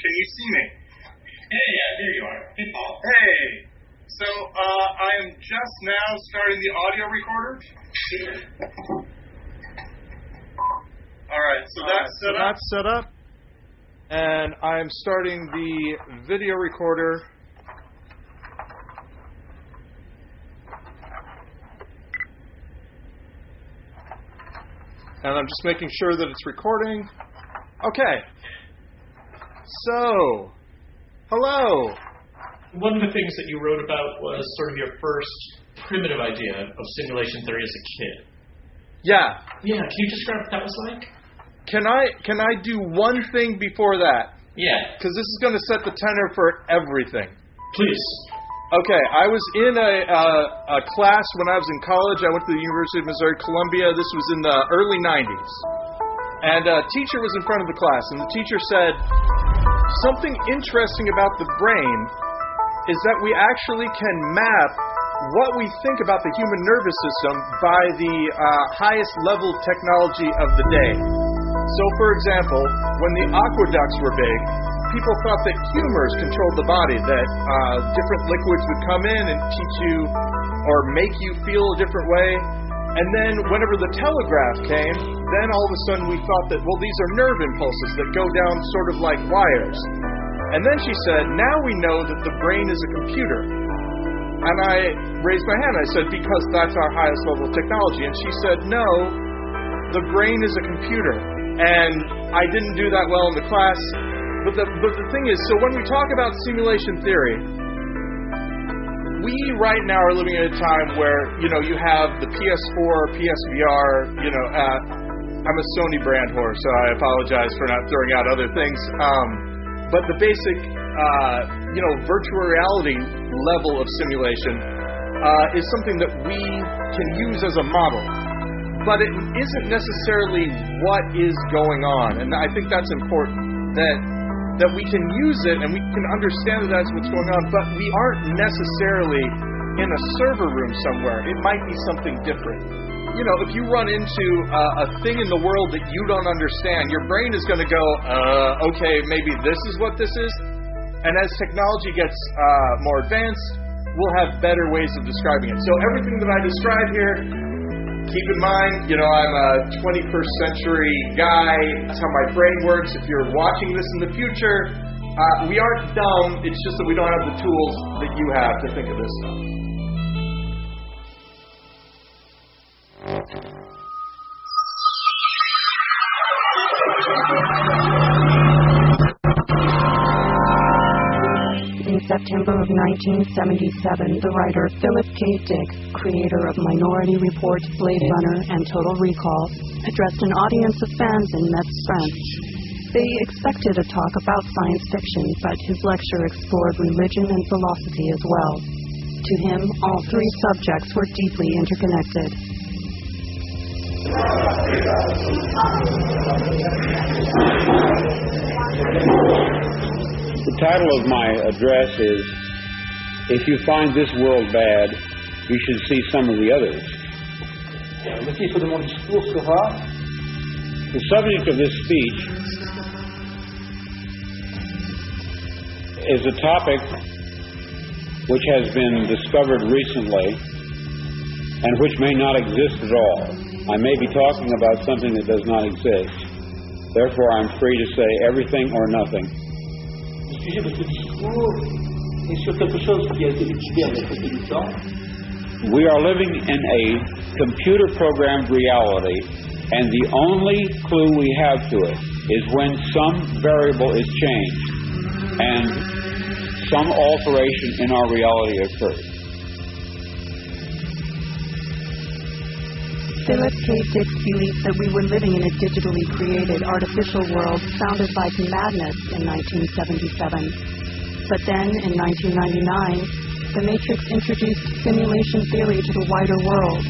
Can you see me? Yeah, there you are. Hey, Paul. Hey. So, I am just now starting the audio recorder. All right, so that's set up. And I'm starting the video recorder. And I'm just making sure that it's recording. Okay. So, hello. One of the things that you wrote about was sort of your first primitive idea of simulation theory as a kid. Yeah. Yeah, can you describe what that was like? Can I do one thing before that? Yeah. Because this is going to set the tenor for everything. Please. Okay, I was in a class when I was in college. I went to the University of Missouri-Columbia. This was in the early 90s. And a teacher was in front of the class, and the teacher said, something interesting about the brain is that we actually can map what we think about the human nervous system by the highest level technology of the day. So, for example, when the aqueducts were big, people thought that humors controlled the body, that different liquids would come in and teach you or make you feel a different way. And then whenever the telegraph came, then all of a sudden we thought that, well, these are nerve impulses that go down sort of like wires. And then she said, now we know that the brain is a computer. And I raised my hand. I said, because that's our highest level of technology. And she said, no, the brain is a computer. And I didn't do that well in the class. But the thing is, so when we talk about simulation theory, we right now are living at a time where, you have the PS4, PSVR, I'm a Sony brand whore, so I apologize for not throwing out other things. But the basic, virtual reality level of simulation is something that we can use as a model. But it isn't necessarily what is going on. And I think that's important, that we can use it and we can understand that that's what's going on, but we aren't necessarily in a server room somewhere. It might be something different. If you run into a thing in the world that you don't understand, your brain is going to go, okay, maybe this is what this is. And as technology gets more advanced, we'll have better ways of describing it. So everything that I describe here, keep in mind, I'm a 21st century guy. That's how my brain works. If you're watching this in the future, we aren't dumb. It's just that we don't have the tools that you have to think of this stuff. In September of 1977, the writer Philip K. Dick, creator of Minority Report, Blade Runner, and Total Recall, addressed an audience of fans in Mets France. They expected a talk about science fiction, but his lecture explored religion and philosophy as well. To him, all three subjects were deeply interconnected. The title of my address is, If You Find This World Bad, You Should See Some of the Others. The subject of this speech is a topic which has been discovered recently and which may not exist at all. I may be talking about something that does not exist. Therefore, I'm free to say everything or nothing. Sujet de ce discours est sur quelque chose qui a été étudié avec du temps. We are living in a computer-programmed reality, and the only clue we have to it is when some variable is changed and some alteration in our reality occurs. Philip K. Dick believed that we were living in a digitally created artificial world sounded like madness in 1977. But then, in 1999, the Matrix introduced simulation theory to the wider world.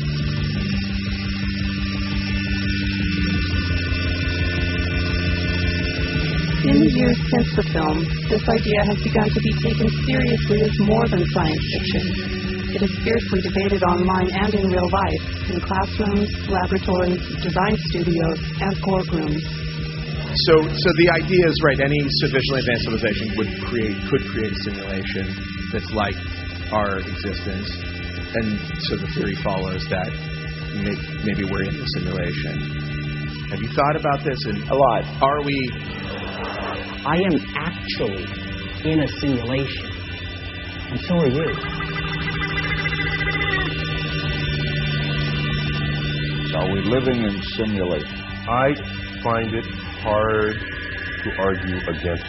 In the years since the film, this idea has begun to be taken seriously as more than science fiction. It is fiercely debated online and in real life, in classrooms, laboratories, design studios, and courtrooms. So the idea is, right, any sufficiently advanced civilization could create a simulation that's like our existence, and so the theory follows that maybe we're in the simulation. Have you thought about this? And a lot. Are we? I am actually in a simulation, and so are you. Are we living in simulation? I find it hard to argue against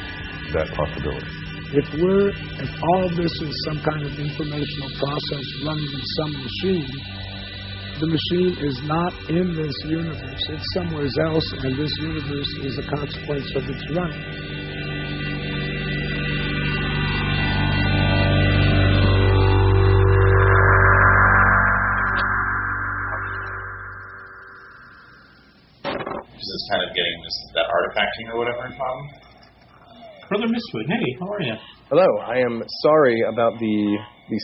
that possibility. If all of this is some kind of informational process running in some machine, the machine is not in this universe. It's somewhere else, and this universe is a consequence of its running. This is kind of getting that artifacting or whatever problem. Brother Mistwood, hey, how are you? Hello, I am sorry about the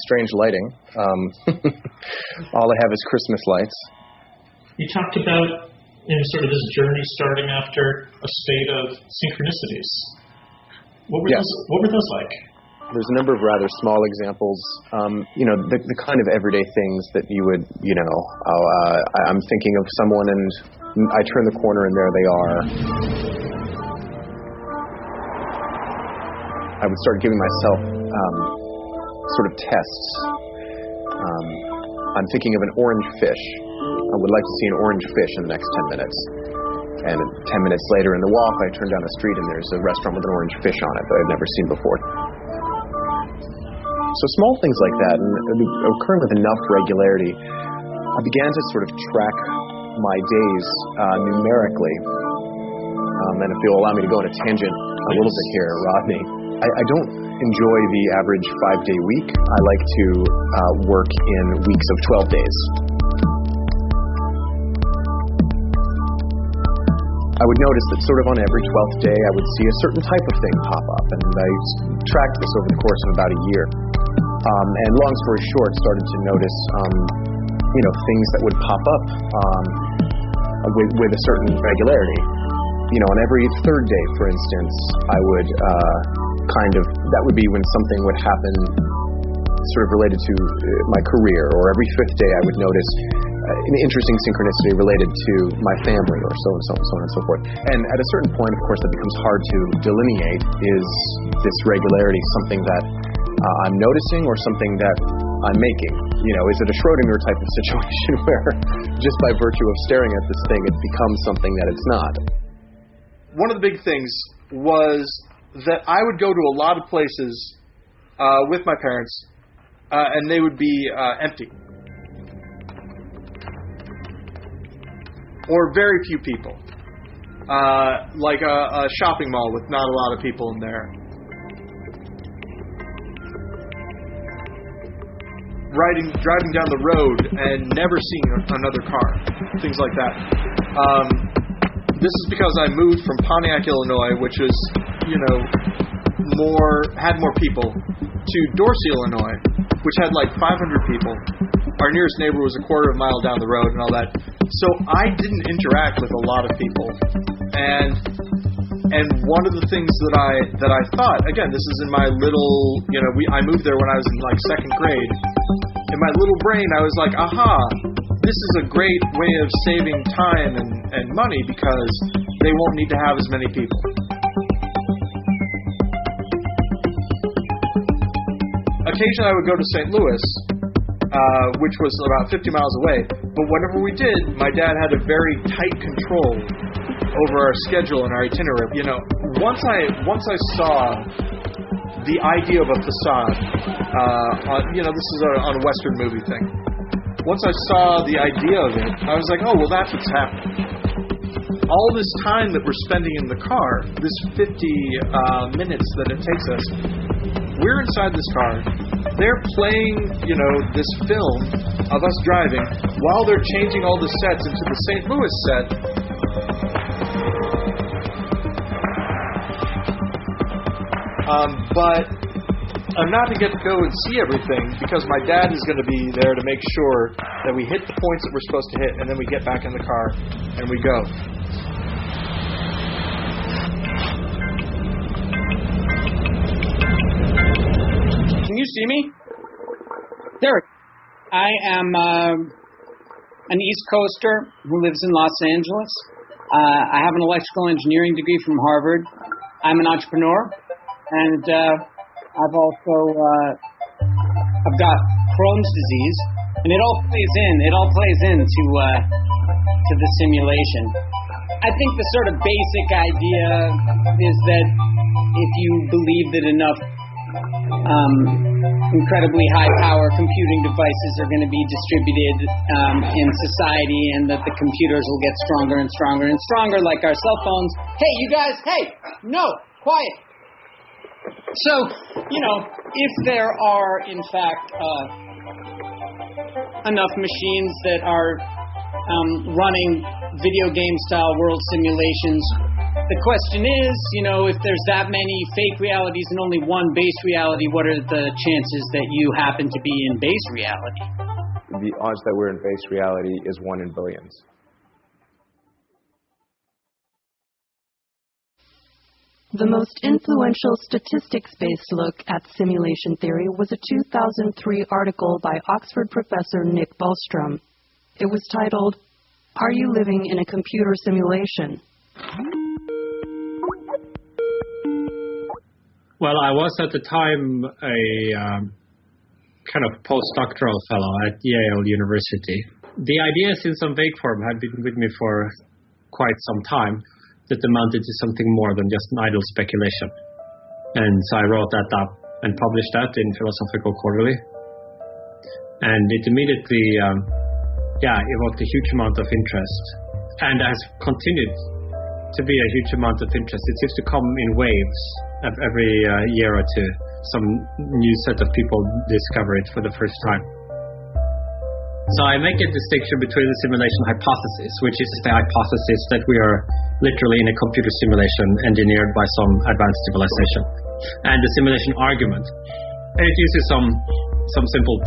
strange lighting. All I have is Christmas lights. You talked about sort of this journey starting after a state of synchronicities. What were those like? There's a number of rather small examples. The kind of everyday things that you would, I'm thinking of someone and I turn the corner and there they are. I would start giving myself sort of tests. I'm thinking of an orange fish. I would like to see an orange fish in the next 10 minutes. And 10 minutes later in the walk, I turn down the street and there's a restaurant with an orange fish on it that I've never seen before. So small things like that, and occurring with enough regularity, I began to sort of track my days numerically. And if you'll allow me to go on a tangent a little bit here, Rodney, I don't enjoy the average 5-day week. I like to work in weeks of 12 days. I would notice that sort of on every 12th day I would see a certain type of thing pop up, and I tracked this over the course of about a year. And long story short, started to notice things that would pop up with a certain regularity. On every third day, for instance, I would that would be when something would happen sort of related to my career, or every fifth day I would notice an interesting synchronicity related to my family, or so on and so forth. And at a certain point, of course, that becomes hard to delineate. Is this regularity something that I'm noticing or something that I'm making? Is it a Schrodinger type of situation where just by virtue of staring at this thing, it becomes something that it's not? One of the big things was that I would go to a lot of places with my parents, and they would be empty. Or very few people. Like a shopping mall with not a lot of people in there. Driving down the road and never seeing another car. Things like that. This is because I moved from Pontiac, Illinois, which was, had more people, to Dorsey, Illinois, which had like 500 people. Our nearest neighbor was a quarter of a mile down the road and all that. So I didn't interact with a lot of people. And one of the things that I thought, again, this is in my little, I moved there when I was in like second grade. In my little brain, I was like, aha, this is a great way of saving time and money because they won't need to have as many people. Occasionally I would go to St. Louis, which was about 50 miles away, but whenever we did, my dad had a very tight control over our schedule and our itinerary. Once I saw the idea of a facade, this is on a Western movie thing. Once I saw the idea of it, I was like, oh, well, that's what's happening. All this time that we're spending in the car, this 50 minutes that it takes us, we're inside this car. They're playing, this film of us driving while they're changing all the sets into the St. Louis set. But I'm not to get to go and see everything because my dad is going to be there to make sure that we hit the points that we're supposed to hit, and then we get back in the car and we go. see me? There. I am an East Coaster who lives in Los Angeles. I have an electrical engineering degree from Harvard. I'm an entrepreneur, and I've also I've got Crohn's disease, and it all plays into the simulation. I think the sort of basic idea is that if you believe that enough incredibly high-power computing devices are going to be distributed in society, and that the computers will get stronger and stronger and stronger, like our cell phones. Hey, you guys, hey, no, quiet. So, if there are, in fact, enough machines that are running video game-style world simulations, the question is, if there's that many fake realities and only one base reality, what are the chances that you happen to be in base reality? The odds that we're in base reality is 1 in billions. The most influential statistics-based look at simulation theory was a 2003 article by Oxford professor Nick Bostrom. It was titled, "Are You Living in a Computer Simulation?" Well, I was at the time a kind of postdoctoral fellow at Yale University. The ideas in some vague form had been with me for quite some time that amounted to something more than just an idle speculation. And so I wrote that up and published that in Philosophical Quarterly. And it immediately evoked a huge amount of interest, and has continued to be a huge amount of interest. It seems to come in waves of every year or two. Some new set of people discover it for the first time. So I make a distinction between the simulation hypothesis, which is the hypothesis that we are literally in a computer simulation engineered by some advanced civilization, and the simulation argument. And it uses some simple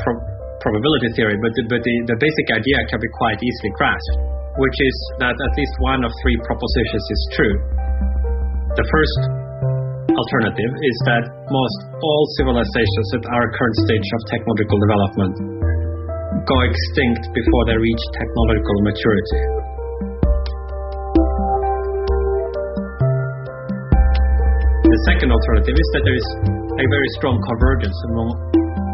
probability theory, but the basic idea can be quite easily grasped, which is that at least one of 3 propositions is true. The first alternative is that most all civilizations at our current stage of technological development go extinct before they reach technological maturity. The second alternative is that there is a very strong convergence among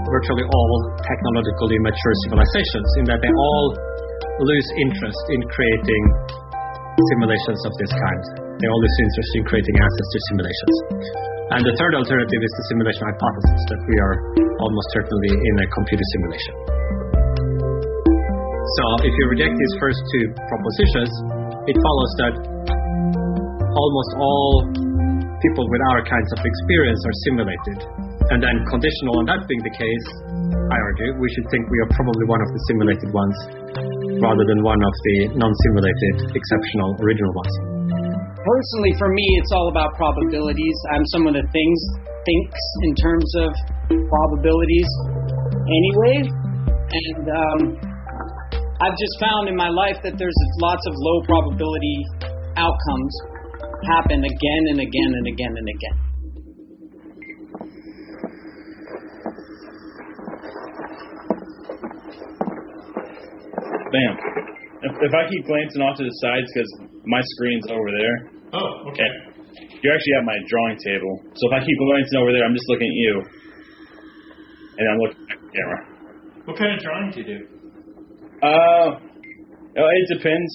virtually all technologically mature civilizations, in that they all lose interest in creating simulations of this kind. They all lose interest in creating access to simulations. And the third alternative is the simulation hypothesis, that we are almost certainly in a computer simulation. So if you reject these first 2 propositions, it follows that almost all people with our kinds of experience are simulated. And then, conditional on that being the case, I argue, we should think we are probably one of the simulated ones, rather than one of the non-simulated, exceptional, original ones. Personally, for me, it's all about probabilities. I'm someone that thinks in terms of probabilities anyway. And I've just found in my life that there's lots of low probability outcomes happen again and again and again and again. Bam. If I keep glancing off to the sides because my screen's over there. Oh, okay. You're actually at my drawing table. So if I keep glancing over there, I'm just looking at you. And I'm looking at the camera. What kind of drawing do you do? It depends.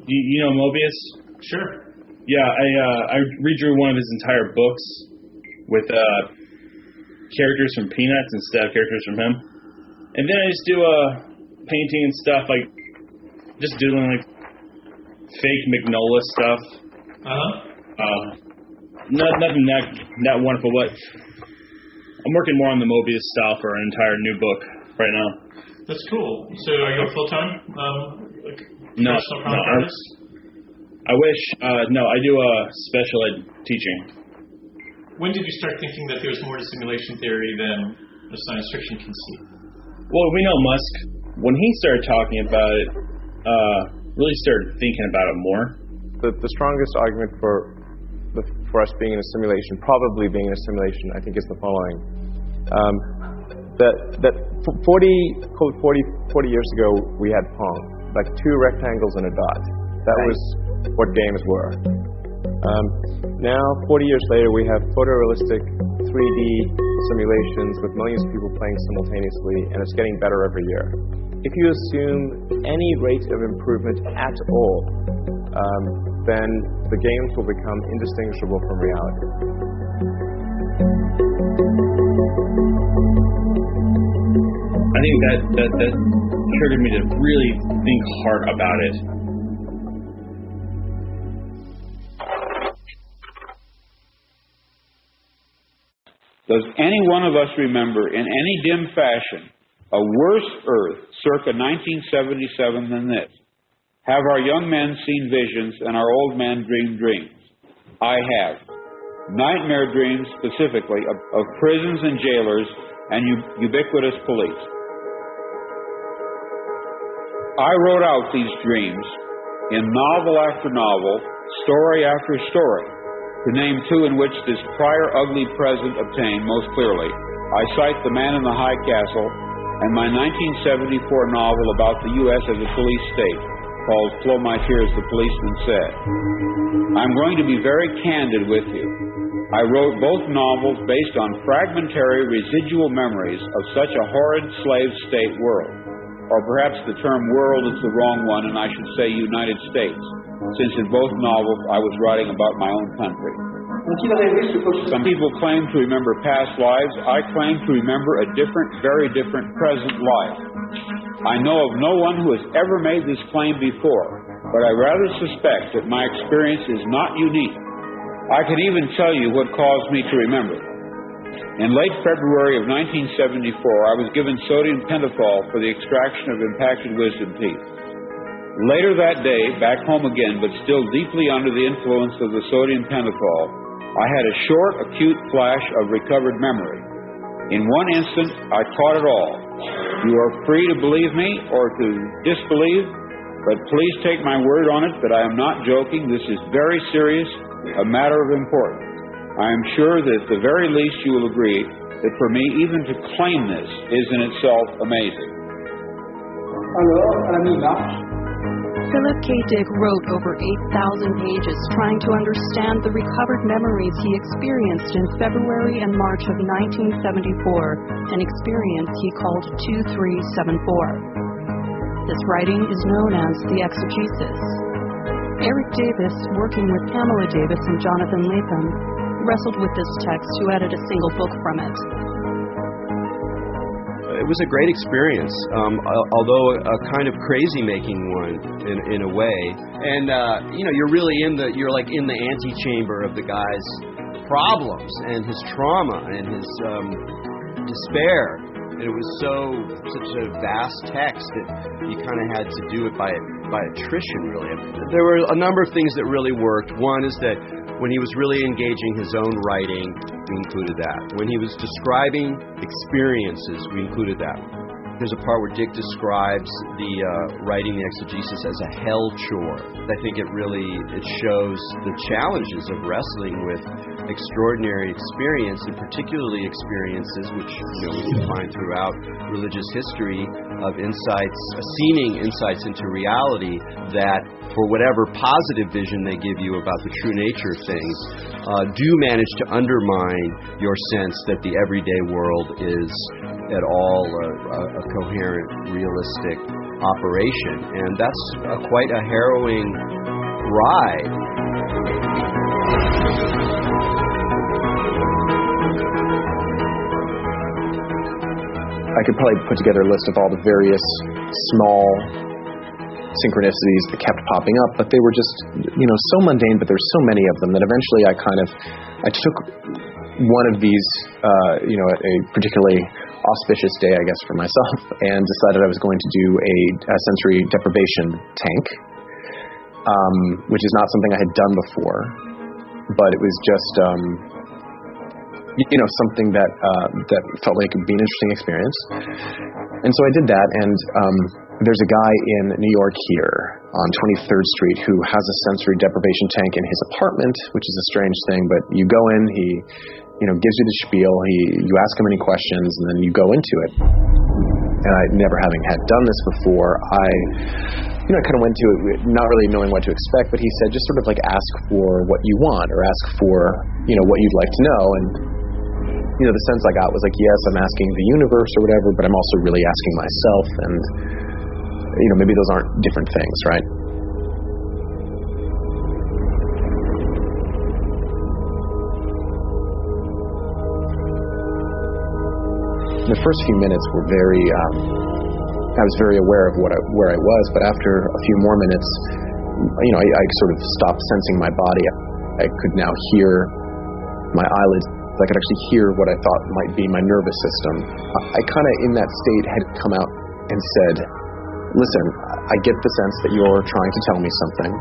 You know Mobius? Sure. Yeah, I redrew one of his entire books with characters from Peanuts instead of characters from him. And then I just do painting and stuff, like just doodling like fake Magnolia stuff. Nothing that wonderful, but I'm working more on the Mobius style for an entire new book right now. That's cool. So are you a full-time No, artist? I wish. No, I do special ed teaching. When did you start thinking that there was more to simulation theory than a science fiction conceit? Well, we know Musk, when he started talking about it, really started thinking about it more. The strongest argument for us being in a simulation, probably being in a simulation, I think is the following. that 40 years ago we had Pong, like 2 rectangles and a dot. That was what games were. Now, 40 years later, we have photorealistic 3D simulations with millions of people playing simultaneously, and it's getting better every year. If you assume any rate of improvement at all, then the games will become indistinguishable from reality. I think that triggered me to really think hard about it. Does any one of us remember in any dim fashion a worse Earth circa 1977 than this? Have our young men seen visions and our old men dreamed dreams? I have. Nightmare dreams specifically of prisons and jailers and ubiquitous police. I wrote out these dreams in novel after novel, story after story. To name 2 in which this prior ugly present obtained most clearly, I cite The Man in the High Castle and my 1974 novel about the U.S. as a police state, called Flow My Tears, the Policeman Said. I'm going to be very candid with you. I wrote both novels based on fragmentary residual memories of such a horrid slave state world. Or perhaps the term world is the wrong one, and I should say United States, since in both novels I was writing about my own country. Some people claim to remember past lives. I claim to remember a different, very different present life. I know of no one who has ever made this claim before, but I rather suspect that my experience is not unique. I can even tell you what caused me to remember. In late February of 1974, I was given sodium pentothal for the extraction of impacted wisdom teeth. Later that day, back home again, but still deeply under the influence of the sodium pentothal, I had a short, acute flash of recovered memory. In one instant, I caught it all. You are free to believe me or to disbelieve, but please take my word on it that I am not joking. This is very serious, a matter of importance. I am sure that at the very least you will agree that for me, even to claim this is in itself amazing. Philip K. Dick wrote over 8,000 pages trying to understand the recovered memories he experienced in February and March of 1974, an experience he called 2374. This writing is known as the exegesis. Eric Davis, working with Pamela Davis and Jonathan Latham, wrestled with this text to edit a single book from it. It was a great experience, although a kind of crazy-making one in a way. And you're really you're like in the antechamber of the guy's problems and his trauma and his despair. And it was such a vast text that you kind of had to do it by attrition, really. There were a number of things that really worked. One is that when he was really engaging his own writing, we included that. When he was describing experiences, we included that. There's a part where Dick describes the writing the exegesis as a hell chore. I think it shows the challenges of wrestling with extraordinary experience, and particularly experiences which we can find throughout religious history of seeming insights into reality that, for whatever positive vision they give you about the true nature of things, do manage to undermine your sense that the everyday world is at all a coherent, realistic operation. And that's quite a harrowing ride. I could probably put together a list of all the various small synchronicities that kept popping up, but they were just, so mundane, but there's so many of them that eventually I took one of these, at a particularly auspicious day, I guess, for myself, and decided I was going to do a sensory deprivation tank, which is not something I had done before, but it was just, something that felt like it would be an interesting experience. And so I did that, and there's a guy in New York here on 23rd Street who has a sensory deprivation tank in his apartment, which is a strange thing, but you go in, he gives you the spiel. You ask him any questions, and then you go into it. And I, never having had done this before, I kind of went to it not really knowing what to expect, but he said just sort of like ask for what you want, or ask for, what you'd like to know. And, the sense I got was like, yes, I'm asking the universe or whatever, but I'm also really asking myself. And, maybe those aren't different things, right? The first few minutes were I was very aware of where I was, but after a few more minutes, I sort of stopped sensing my body. I could now hear my eyelids. I could actually hear what I thought might be my nervous system. I kind of, in that state, had come out and said, listen, I get the sense that you're trying to tell me something.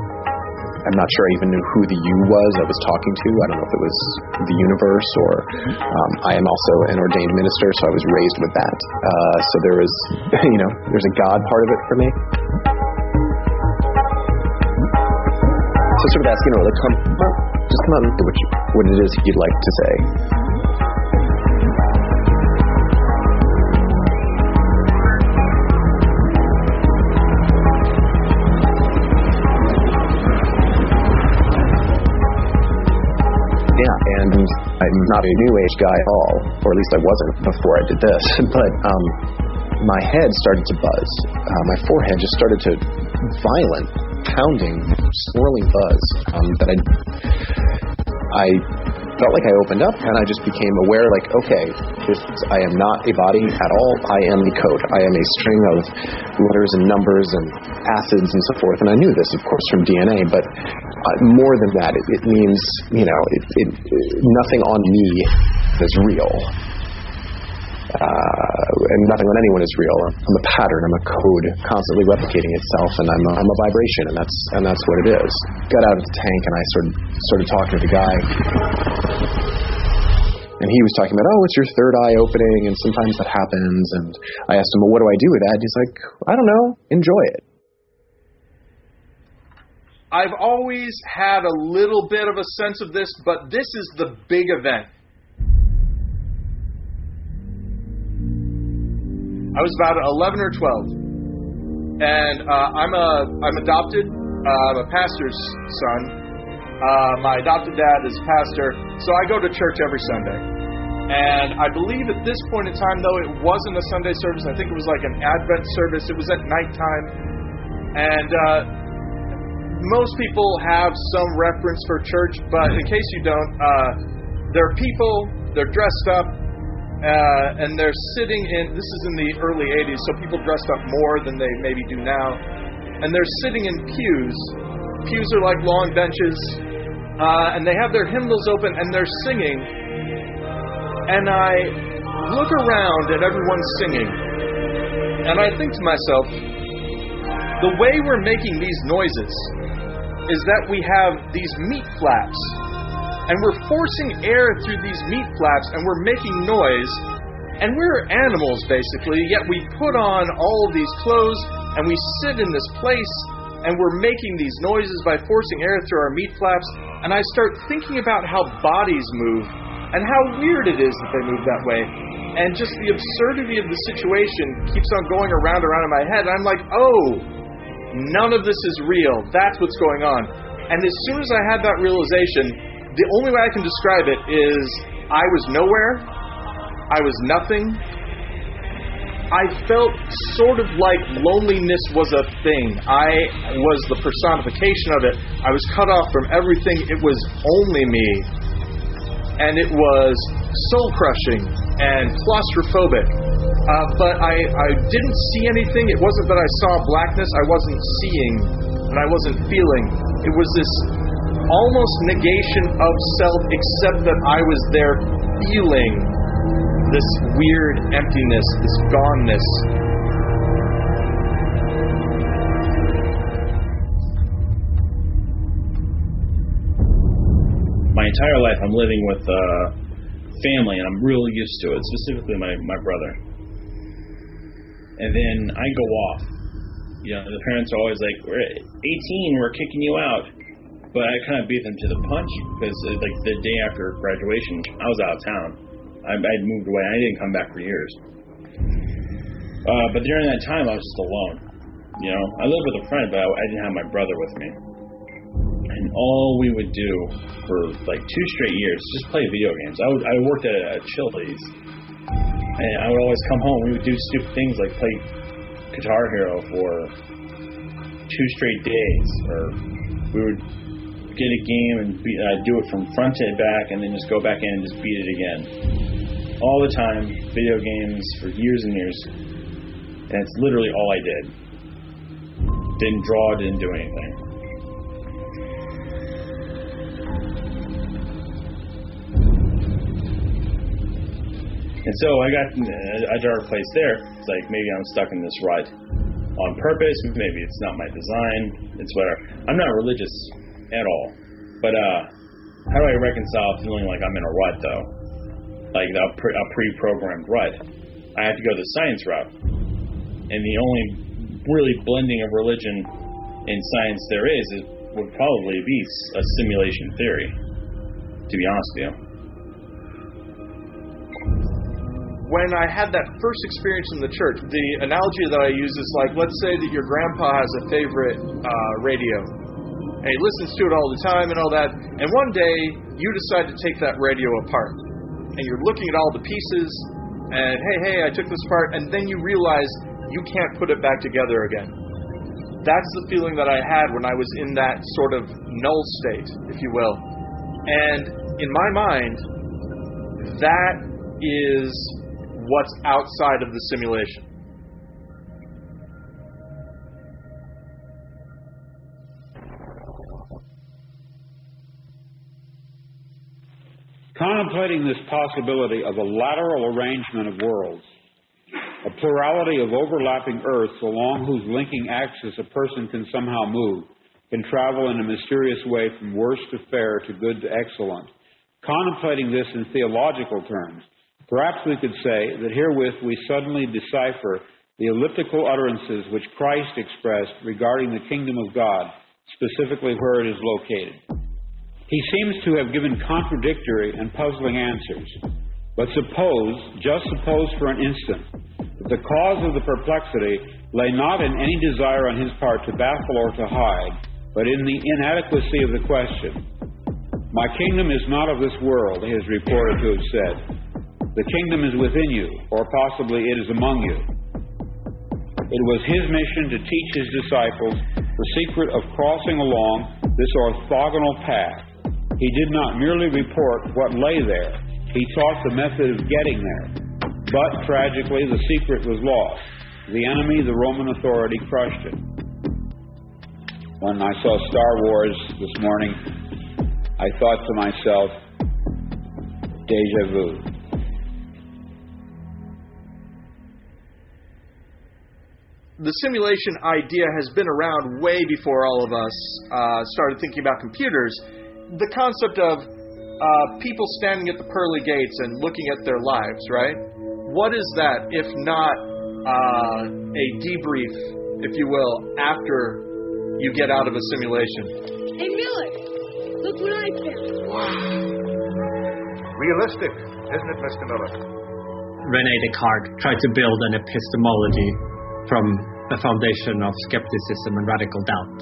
I'm not sure I even knew who the you was I was talking to. I don't know if it was the universe or I am also an ordained minister, so I was raised with that. So there was, there's a God part of it for me. So sort of asking, just come out and do what it is you'd like to say. Yeah, and I'm not a new age guy at all, or at least I wasn't before I did this, but my head started to buzz. My forehead just started to violent, pounding, swirling buzz that I felt like I opened up, and I just became aware, like, okay, I am not a body at all. I am the code. I am a string of letters and numbers and acids and so forth. And I knew this, of course, from DNA, but more than that, it means, nothing on me is real. And nothing on anyone is real. I'm a pattern. I'm a code constantly replicating itself, and I'm a vibration, and that's what it is. Got out of the tank, and I started talking to the guy, and he was talking about, it's your third eye opening, and sometimes that happens. And I asked him, well, what do I do with that? And he's like, I don't know. Enjoy it. I've always had a little bit of a sense of this, but this is the big event. I was about 11 or 12, and I'm adopted. I'm a pastor's son. My adopted dad is a pastor, so I go to church every Sunday. And I believe at this point in time, though it wasn't a Sunday service, I think it was like an Advent service. It was at nighttime, and most people have some reference for church, but in case you don't, there are people, they're dressed up, and they're sitting in, this is in the early 80s, so people dressed up more than they maybe do now, and they're sitting in pews. Pews are like long benches, and they have their hymnals open, and they're singing, and I look around at everyone singing, and I think to myself, the way we're making these noises is that we have these meat flaps, and we're forcing air through these meat flaps, and we're making noise, and we're animals, basically, yet we put on all of these clothes, and we sit in this place, and we're making these noises by forcing air through our meat flaps, and I start thinking about how bodies move, and how weird it is that they move that way, and just the absurdity of the situation keeps on going around in my head, and I'm like, none of this is real. That's what's going on. And as soon as I had that realization, the only way I can describe it is I was nowhere. I was nothing. I felt sort of like loneliness was a thing. I was the personification of it. I was cut off from everything. It was only me. And it was soul-crushing and claustrophobic. But I didn't see anything. It wasn't that I saw blackness. I wasn't seeing, and I wasn't feeling. It was this almost negation of self, except that I was there feeling this weird emptiness, this goneness. My entire life I'm living with family, and I'm really used to it, specifically my brother. And then I go off. The parents are always like, we're 18, we're kicking you out. but I kind of beat them to the punch because like the day after graduation, I was out of town. I'd moved away. I didn't come back for years. But during that time, I was just alone. You know, I lived with a friend, but I didn't have my brother with me. And all we would do for like 2 straight years is just play video games. I worked at a Chili's, and I would always come home. We would do stupid things like play Guitar Hero for 2 straight days, or we would get a game and do it from front to back, and then just go back in and just beat it again. All the time, video games for years and years, and it's literally all I did. Didn't draw, didn't do anything. And so I got a dark place there. It's like maybe I'm stuck in this rut on purpose. Maybe it's not my design. It's whatever. I'm not religious at all. But how do I reconcile feeling like I'm in a rut, though? Like a pre-programmed rut. I have to go the science route. And the only really blending of religion and science there is would probably be a simulation theory, to be honest with you. When I had that first experience in the church, the analogy that I use is like, let's say that your grandpa has a favorite radio, and he listens to it all the time and all that, and one day you decide to take that radio apart, and you're looking at all the pieces, and hey, I took this apart, and then you realize you can't put it back together again. That's the feeling that I had when I was in that sort of null state, if you will. And in my mind, that is what's outside of the simulation. Contemplating this possibility of a lateral arrangement of worlds, a plurality of overlapping Earths along whose linking axis a person can somehow move, can travel in a mysterious way from worse to fair to good to excellent. Contemplating this in theological terms, perhaps we could say that herewith we suddenly decipher the elliptical utterances which Christ expressed regarding the kingdom of God, specifically where it is located. He seems to have given contradictory and puzzling answers. But just suppose for an instant that the cause of the perplexity lay not in any desire on his part to baffle or to hide, but in the inadequacy of the question. My kingdom is not of this world, he is reported to have said. The kingdom is within you, or possibly it is among you. It was his mission to teach his disciples the secret of crossing along this orthogonal path. He did not merely report what lay there. He taught the method of getting there. But, tragically, the secret was lost. The enemy, the Roman authority, crushed it. When I saw Star Wars this morning, I thought to myself, déjà vu. The simulation idea has been around way before all of us started thinking about computers. The concept of people standing at the pearly gates and looking at their lives, right? What is that if not a debrief, if you will, after you get out of a simulation? Hey, Miller, look what I found. Wow. Realistic, isn't it, Mr. Miller? René Descartes tried to build an epistemology from a foundation of skepticism and radical doubt.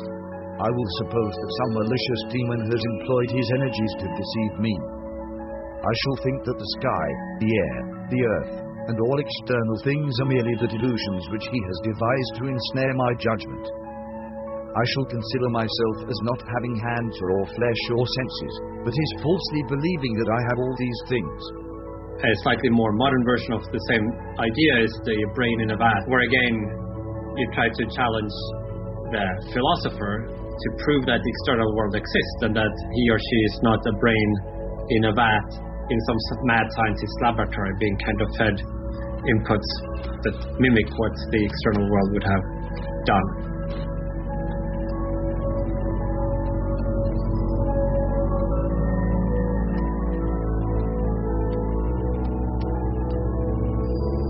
I will suppose that some malicious demon has employed his energies to deceive me. I shall think that the sky, the air, the earth, and all external things are merely the delusions which he has devised to ensnare my judgment. I shall consider myself as not having hands or flesh or senses, but is falsely believing that I have all these things. A slightly more modern version of the same idea is the brain in a vat, where again you try to challenge the philosopher to prove that the external world exists and that he or she is not a brain in a vat in some mad scientist laboratory being kind of fed inputs that mimic what the external world would have done.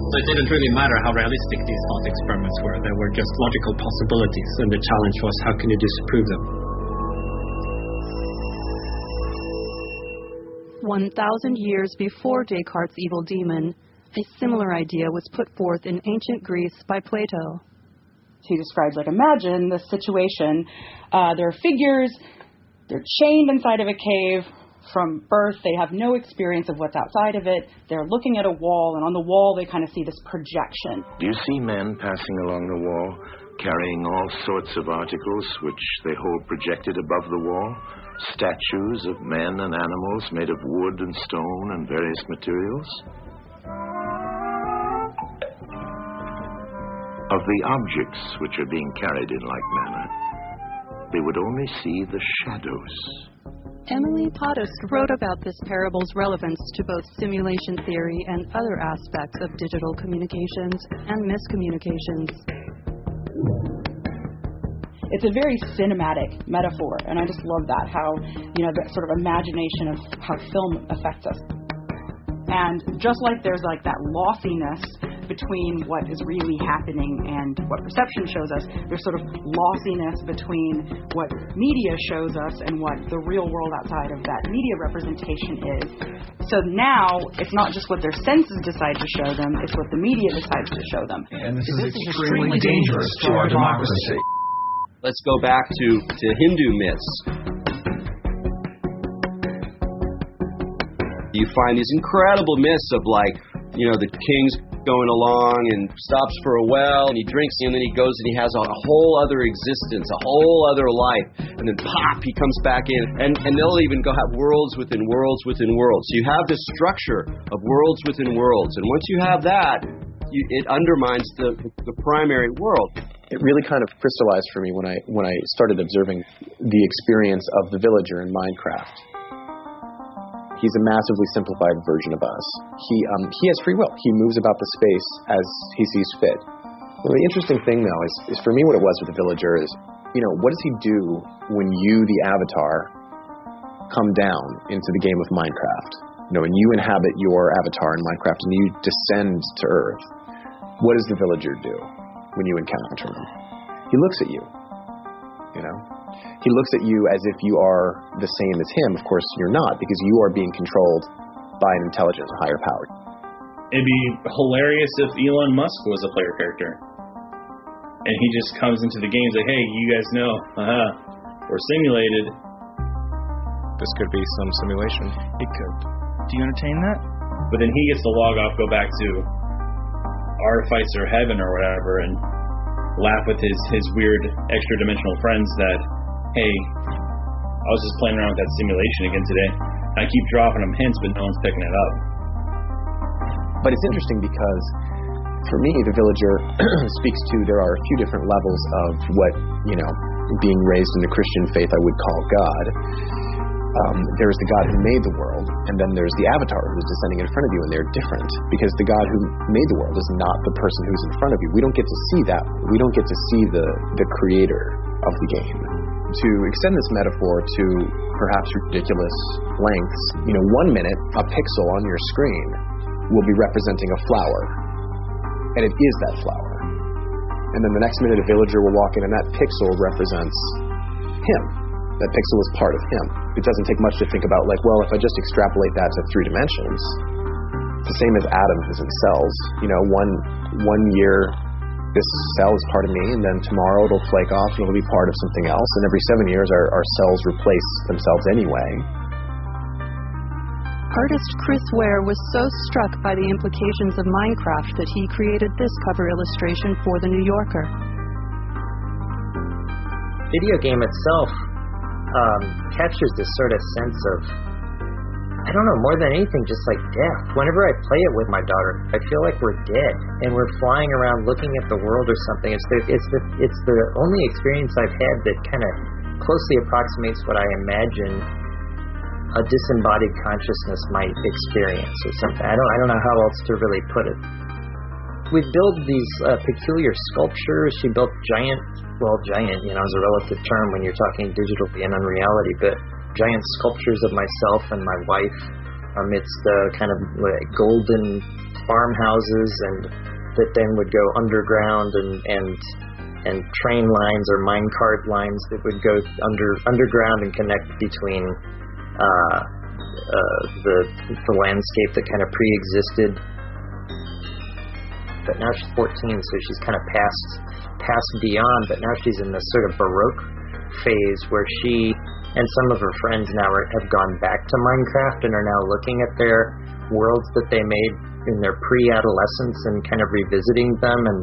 So it didn't really matter how realistic these thought experiments were. They were just logical possibilities, and the challenge was how can you disprove them? 1,000 years before Descartes' evil demon, a similar idea was put forth in ancient Greece by Plato. He describes, like, imagine this situation. There are figures, they're chained inside of a cave from birth. They have no experience of what's outside of it. They're looking at a wall, and on the wall they kind of see this projection. Do you see men passing along the wall, carrying all sorts of articles which they hold projected above the wall? Statues of men and animals made of wood and stone and various materials? Of the objects which are being carried in like manner, they would only see the shadows. Emily Pottis wrote about this parable's relevance to both simulation theory and other aspects of digital communications and miscommunications. It's a very cinematic metaphor, and I just love that, how, that sort of imagination of how film affects us. And just like there's like that lossiness between what is really happening and what perception shows us, there's sort of lossiness between what media shows us and what the real world outside of that media representation is. So now, it's not just what their senses decide to show them, it's what the media decides to show them. And this is extremely dangerous to our democracy. Let's go back to Hindu myths. You find these incredible myths of, like, the king's going along and stops for a well and he drinks and then he goes and he has a whole other existence, a whole other life, and then pop, he comes back in, and they'll even go have worlds within worlds within worlds. So you have this structure of worlds within worlds, and once you have that, it undermines the primary world. It really kind of crystallized for me when I started observing the experience of the villager in Minecraft. He's a massively simplified version of us. He has free will. He moves about the space as he sees fit. Well, the interesting thing, though, is for me what it was with the villager is, what does he do when you, the avatar, come down into the game of Minecraft? When you inhabit your avatar in Minecraft and you descend to Earth, what does the villager do when you encounter him? He looks at you, He looks at you as if you are the same as him. Of course, you're not, because you are being controlled by an intelligent higher power. It'd be hilarious if Elon Musk was a player character. And he just comes into the game and say, hey, you guys know, we're simulated. This could be some simulation. It could. Do you entertain that? But then he gets to log off, go back to Artifice or Heaven or whatever, and laugh with his weird extra-dimensional friends that, hey, I was just playing around with that simulation again today. I keep dropping them hints, but no one's picking it up. But it's interesting because, for me, the villager speaks to, there are a few different levels of what, being raised in the Christian faith I would call God. There's the God who made the world, and then there's the avatar who's descending in front of you, and they're different, because the God who made the world is not the person who's in front of you. We don't get to see that. We don't get to see the creator of the game. To extend this metaphor to perhaps ridiculous lengths, 1 minute, a pixel on your screen will be representing a flower, and it is that flower. And then the next minute a villager will walk in, and that pixel represents him. That pixel is part of him. It doesn't take much to think about, like, well, if I just extrapolate that to 3 dimensions, it's the same as atoms is in cells. One year, this cell is part of me, and then tomorrow it'll flake off and it'll be part of something else. And every 7 years, our cells replace themselves anyway. Artist Chris Ware was so struck by the implications of Minecraft that he created this cover illustration for The New Yorker. Video game itself captures this sort of sense of, I don't know, more than anything, just like death. Whenever I play it with my daughter, I feel like we're dead and we're flying around looking at the world or something. It's the only experience I've had that kind of closely approximates what I imagine a disembodied consciousness might experience or something. I don't know how else to really put it. We build these peculiar sculptures. She built giant, is a relative term when you're talking digitally and unreality, but giant sculptures of myself and my wife amidst kind of like golden farmhouses, and that then would go underground and train lines or minecart lines that would go underground and connect between the landscape that kind of pre-existed. But now she's 14, so she's kind of passed beyond. But now she's in this sort of Baroque phase where she and some of her friends now have gone back to Minecraft and are now looking at their worlds that they made in their pre-adolescence and kind of revisiting them and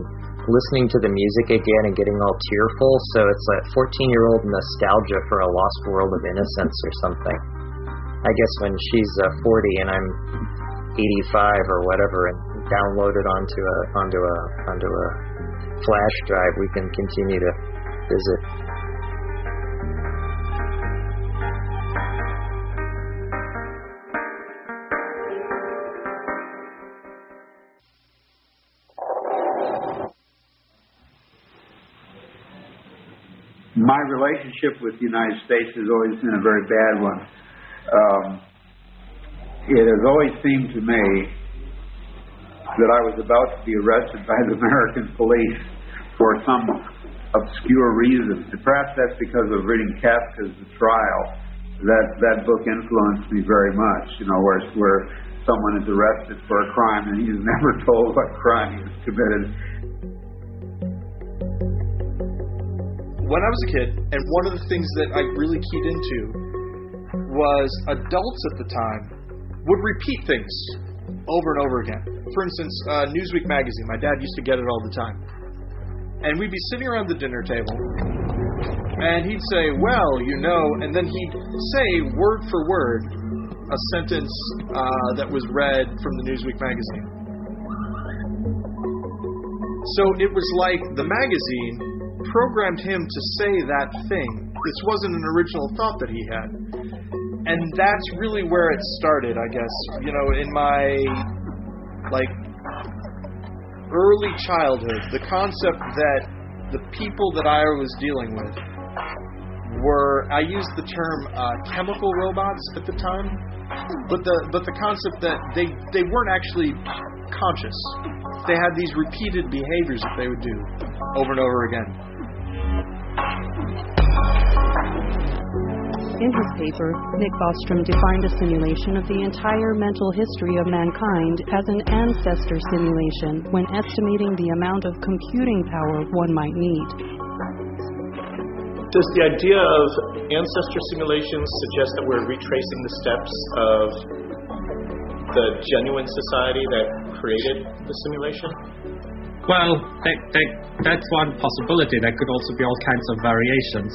listening to the music again and getting all tearful. So it's like 14-year-old nostalgia for a lost world of innocence or something. I guess when she's 40 and I'm 85 or whatever and download it onto a flash drive, we can continue to visit. My relationship with the United States has always been a very bad one. It has always seemed to me that I was about to be arrested by the American police for some obscure reason. And perhaps that's because of reading Kafka's The Trial. That book influenced me very much, where someone is arrested for a crime and he's never told what crime he has committed. When I was a kid, and one of the things that I really keyed into was adults at the time would repeat things over and over again. For instance, Newsweek magazine. My dad used to get it all the time. And we'd be sitting around the dinner table, and he'd say, well, and then he'd say word for word a sentence that was read from the Newsweek magazine. So it was like the magazine programmed him to say that thing. This wasn't an original thought that he had. And that's really where it started, I guess. In my early childhood, the concept that the people that I was dealing with were, I used the term chemical robots at the time, but the concept that they weren't actually conscious. They had these repeated behaviors that they would do over and over again. In his paper, Nick Bostrom defined a simulation of the entire mental history of mankind as an ancestor simulation when estimating the amount of computing power one might need. Does the idea of ancestor simulations suggest that we're retracing the steps of the genuine society that created the simulation? Well, that's one possibility. There could also be all kinds of variations,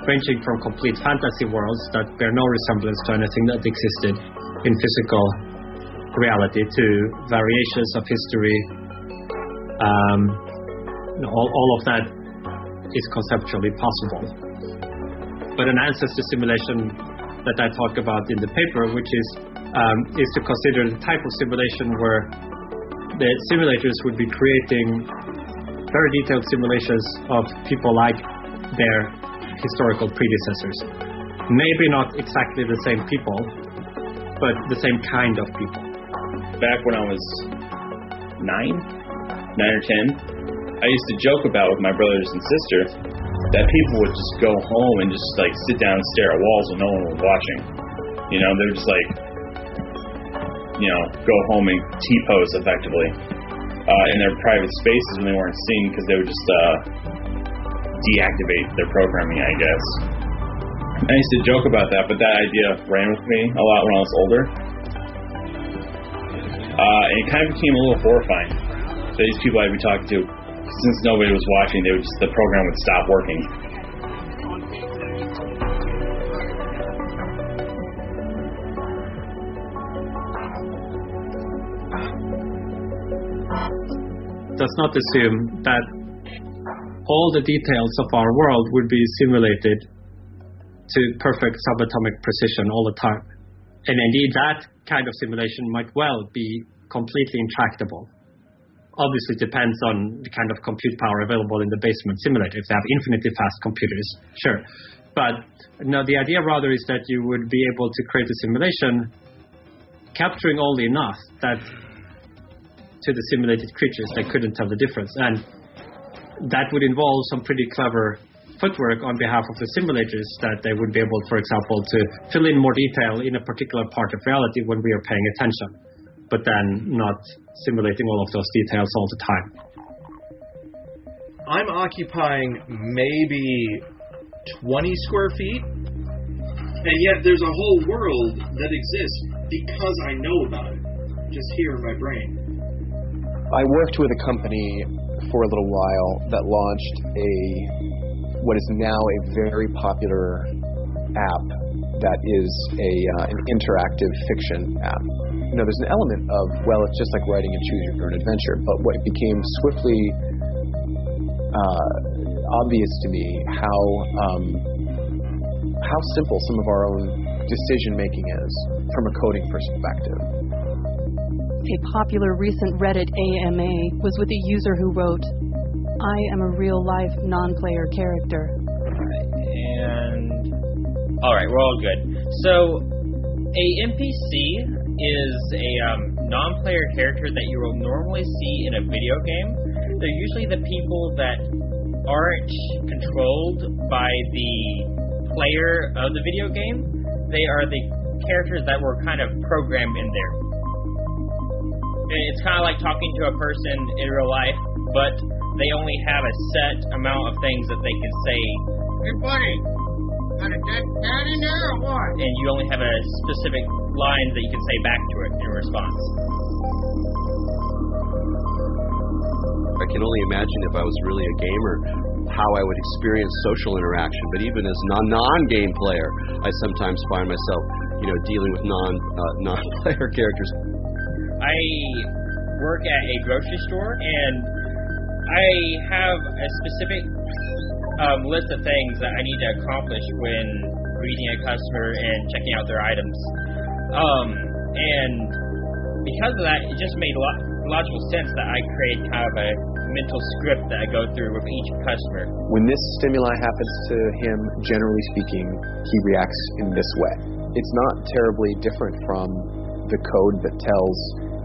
ranging from complete fantasy worlds that bear no resemblance to anything that existed in physical reality to variations of history. All of that is conceptually possible. But an ancestor simulation that I talk about in the paper, which is to consider the type of simulation where the simulators would be creating very detailed simulations of people like their historical predecessors. Maybe not exactly the same people, but the same kind of people. Back when I was 9 or 10, I used to joke about with my brothers and sisters that people would just go home and just sit down and stare at walls when no one was watching. They would just go home and T-pose effectively in their private spaces when they weren't seen because they would just deactivate their programming, I guess. I used to joke about that, but that idea ran with me a lot when I was older. And it kind of became a little horrifying. So these people I'd be talking to, since nobody was watching, the program would stop working. Does not assume that all the details of our world would be simulated to perfect subatomic precision all the time. And indeed, that kind of simulation might well be completely intractable. Obviously, it depends on the kind of compute power available in the basement simulator. If they have infinitely fast computers, sure. But no, the idea rather is that you would be able to create a simulation capturing only enough that to the simulated creatures they couldn't tell the difference. And that would involve some pretty clever footwork on behalf of the simulators that they would be able, for example, to fill in more detail in a particular part of reality when we are paying attention, but then not simulating all of those details all the time. I'm occupying maybe 20 square feet, and yet there's a whole world that exists because I know about it, just here in my brain. I worked with a company for a little while that launched what is now a very popular app that is an interactive fiction app. You know, there's an element of, well, it's just like writing a choose your own adventure, but what became swiftly obvious to me how simple some of our own decision making is from a coding perspective. A popular recent Reddit AMA was with a user who wrote, "I am a real-life non-player character." All right, we're all good. So, a NPC is a non-player character that you will normally see in a video game. They're usually the people that aren't controlled by the player of the video game. They are the characters that were kind of programmed in there. It's kind of like talking to a person in real life, but they only have a set amount of things that they can say. Hey, buddy, got a dead cat in there or what? And you only have a specific line that you can say back to it in response. I can only imagine if I was really a gamer how I would experience social interaction. But even as a non-game player, I sometimes find myself, dealing with non-player characters. I work at a grocery store, and I have a specific list of things that I need to accomplish when greeting a customer and checking out their items. And because of that, it just made logical sense that I create kind of a mental script that I go through with each customer. When this stimuli happens to him, generally speaking, he reacts in this way. It's not terribly different from the code that tells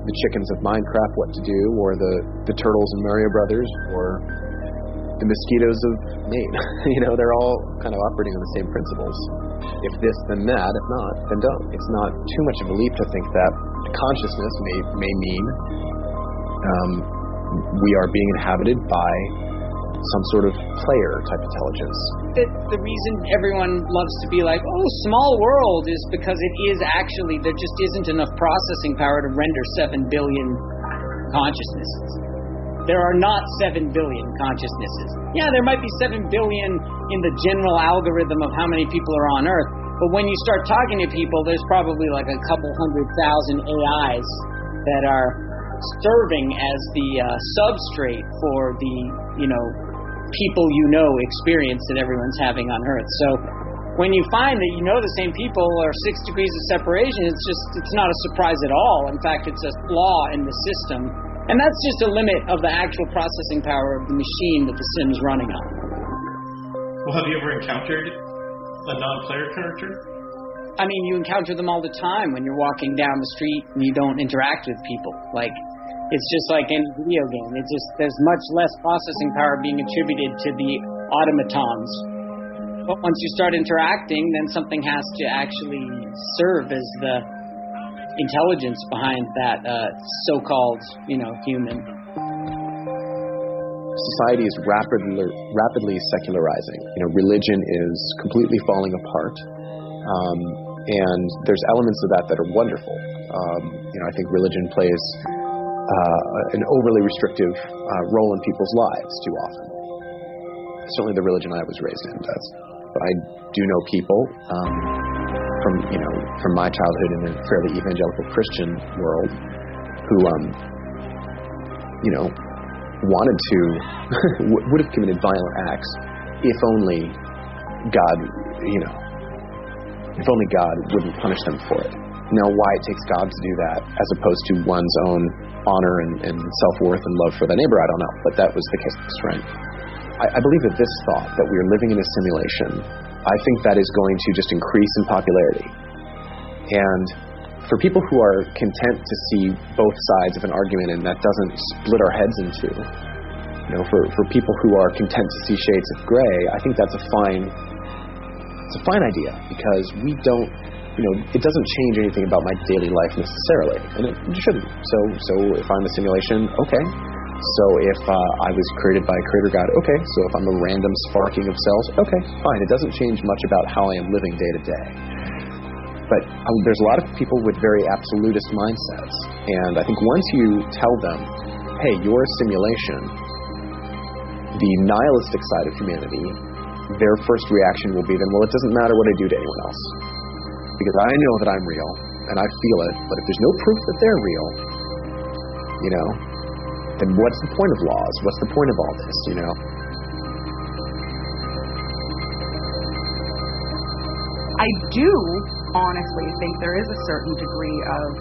the chickens of Minecraft what to do, or the turtles in Mario Brothers, or the mosquitoes of Maine. They're all kind of operating on the same principles. If this, then that. If not, then don't. It's not too much of a leap to think that consciousness may mean we are being inhabited by some sort of player-type intelligence. The reason everyone loves to be like, oh, small world, is because it is actually, there just isn't enough processing power to render 7 billion consciousnesses. There are not 7 billion consciousnesses. Yeah, there might be 7 billion in the general algorithm of how many people are on Earth, but when you start talking to people, there's probably like a couple 100,000 AIs that are serving as the substrate for the, people experience that everyone's having on Earth. So when you find that the same people are 6 degrees of separation, it's not a surprise at all. In fact, it's a flaw in the system. And that's just a limit of the actual processing power of the machine that the sim's running on. Well, have you ever encountered a non-player character? I mean, you encounter them all the time when you're walking down the street and you don't interact with people. Like, it's just like any video game. There's much less processing power being attributed to the automatons. But once you start interacting, then something has to actually serve as the intelligence behind that so-called, human. Society is rapidly secularizing. Religion is completely falling apart, and there's elements of that are wonderful. I think religion plays an overly restrictive role in people's lives too often. Certainly, the religion I was raised in does. But I do know people from my childhood in a fairly evangelical Christian world who, wanted to would have committed violent acts if only God, if only God wouldn't punish them for it. Now, why it takes God to do that as opposed to one's own honor and self-worth and love for the neighbor, I don't know. But that was the case, right? I believe that this thought that we are living in a simulation, I think that is going to just increase in popularity. And for people who are content to see both sides of an argument and that doesn't split our heads in two, For people who are content to see shades of gray, I think that's a fine idea, because we don't, it doesn't change anything about my daily life necessarily, and it shouldn't. So if I'm a simulation, okay. So if I was created by a creator God, okay. So if I'm a random sparking of cells, okay, fine. It doesn't change much about how I am living day to day. But there's a lot of people with very absolutist mindsets, and I think once you tell them, hey, you're a simulation, the nihilistic side of humanity, their first reaction will be then, well, it doesn't matter what I do to anyone else, because I know that I'm real and I feel it, but if there's no proof that they're real, then what's the point of laws? What's the point of all this, I do honestly think there is a certain degree of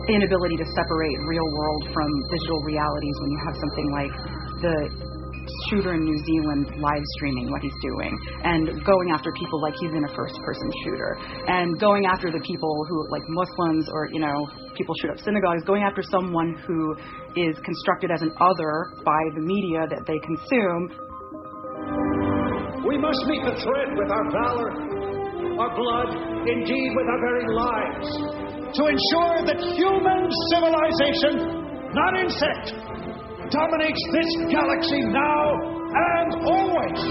inability to separate real world from digital realities when you have something like the shooter in New Zealand live streaming what he's doing, and going after people like he's in a first-person shooter, and going after the people who, like Muslims or, people shoot up synagogues, going after someone who is constructed as an other by the media that they consume. We must meet the threat with our valor, our blood, indeed with our very lives, to ensure that human civilization, not insect, dominates this galaxy now and always.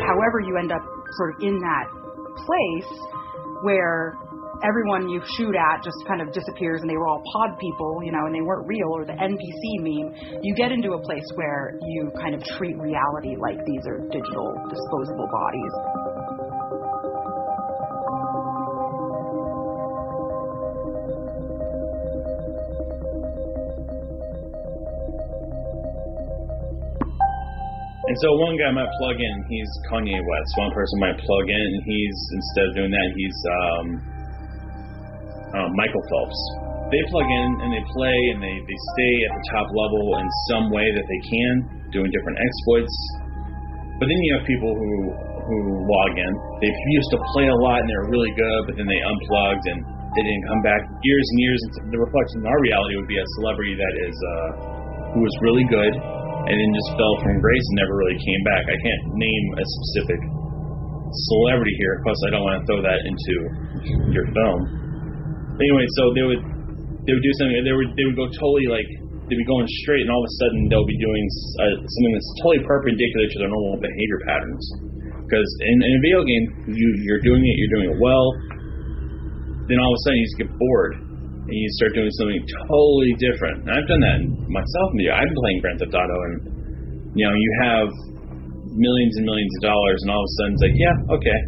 However, you end up sort of in that place where everyone you shoot at just kind of disappears and they were all pod people, and they weren't real, or the NPC meme, you get into a place where you kind of treat reality like these are digital, disposable bodies. And so one guy might plug in, he's Kanye West. One person might plug in, and he's, instead of doing that, he's Michael Phelps. They plug in and they play and they stay at the top level in some way that they can, doing different exploits. But then you have people who log in. They used to play a lot and they were really good, but then they unplugged and they didn't come back years and years. And the reflection in our reality would be a celebrity that is who was really good and then just fell from grace and never really came back. I can't name a specific celebrity here, plus I don't want to throw that into your film. But anyway, so they would do something. They would go totally they'd be going straight, and all of a sudden they'll be doing something that's totally perpendicular to their normal behavior patterns. Because in a video game, you're doing it well. Then all of a sudden you just get bored. And you start doing something totally different. And I've done that myself. I've been playing Grand Theft Auto, and you have millions and millions of dollars, and all of a sudden it's like, yeah, okay,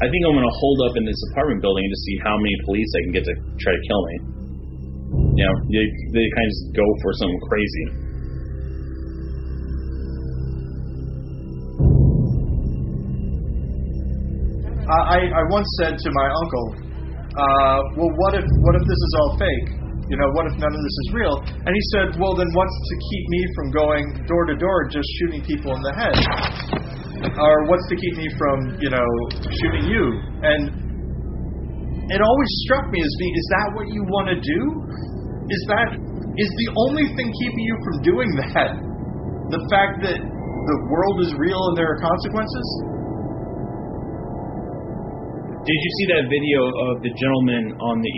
I think I'm going to hold up in this apartment building and just see how many police I can get to try to kill me. They kind of just go for something crazy. I once said to my uncle, well, what if this is all fake? What if none of this is real? And he said, well, then what's to keep me from going door to door just shooting people in the head? Or what's to keep me from, shooting you? And it always struck me as being, is that what you want to do? Is the only thing keeping you from doing that the fact that the world is real and there are consequences? Did you see that video of the gentleman on the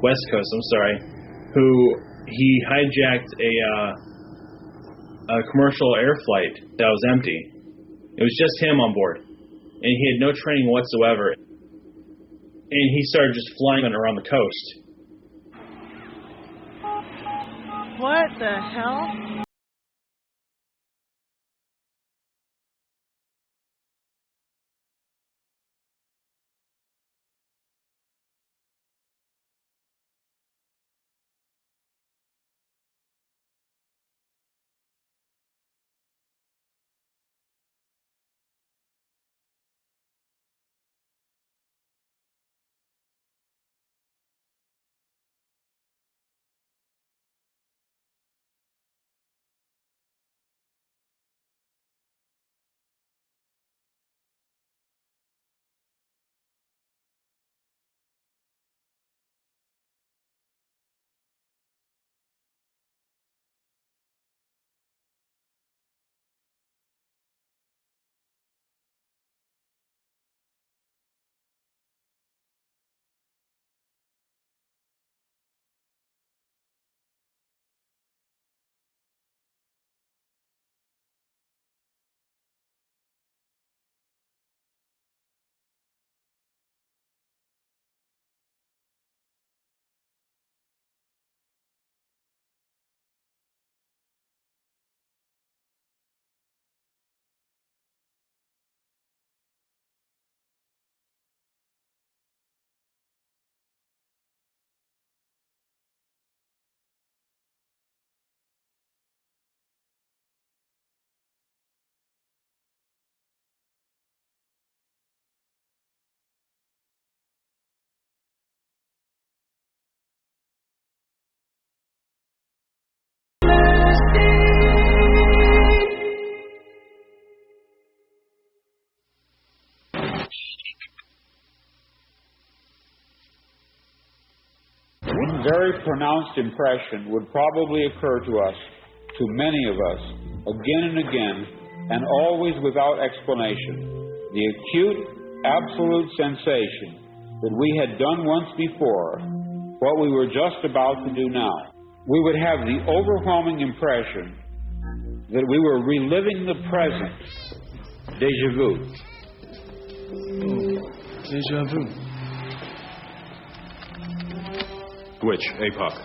West Coast, who he hijacked a commercial air flight that was empty? It was just him on board, and he had no training whatsoever, and he started just flying around the coast. What the hell? very pronounced impression would probably occur to us, to many of us, again and again, and always without explanation. The acute, absolute sensation that we had done once before, what we were just about to do now. We would have the overwhelming impression that we were reliving the present. Déjà vu. Déjà vu. Which epoch?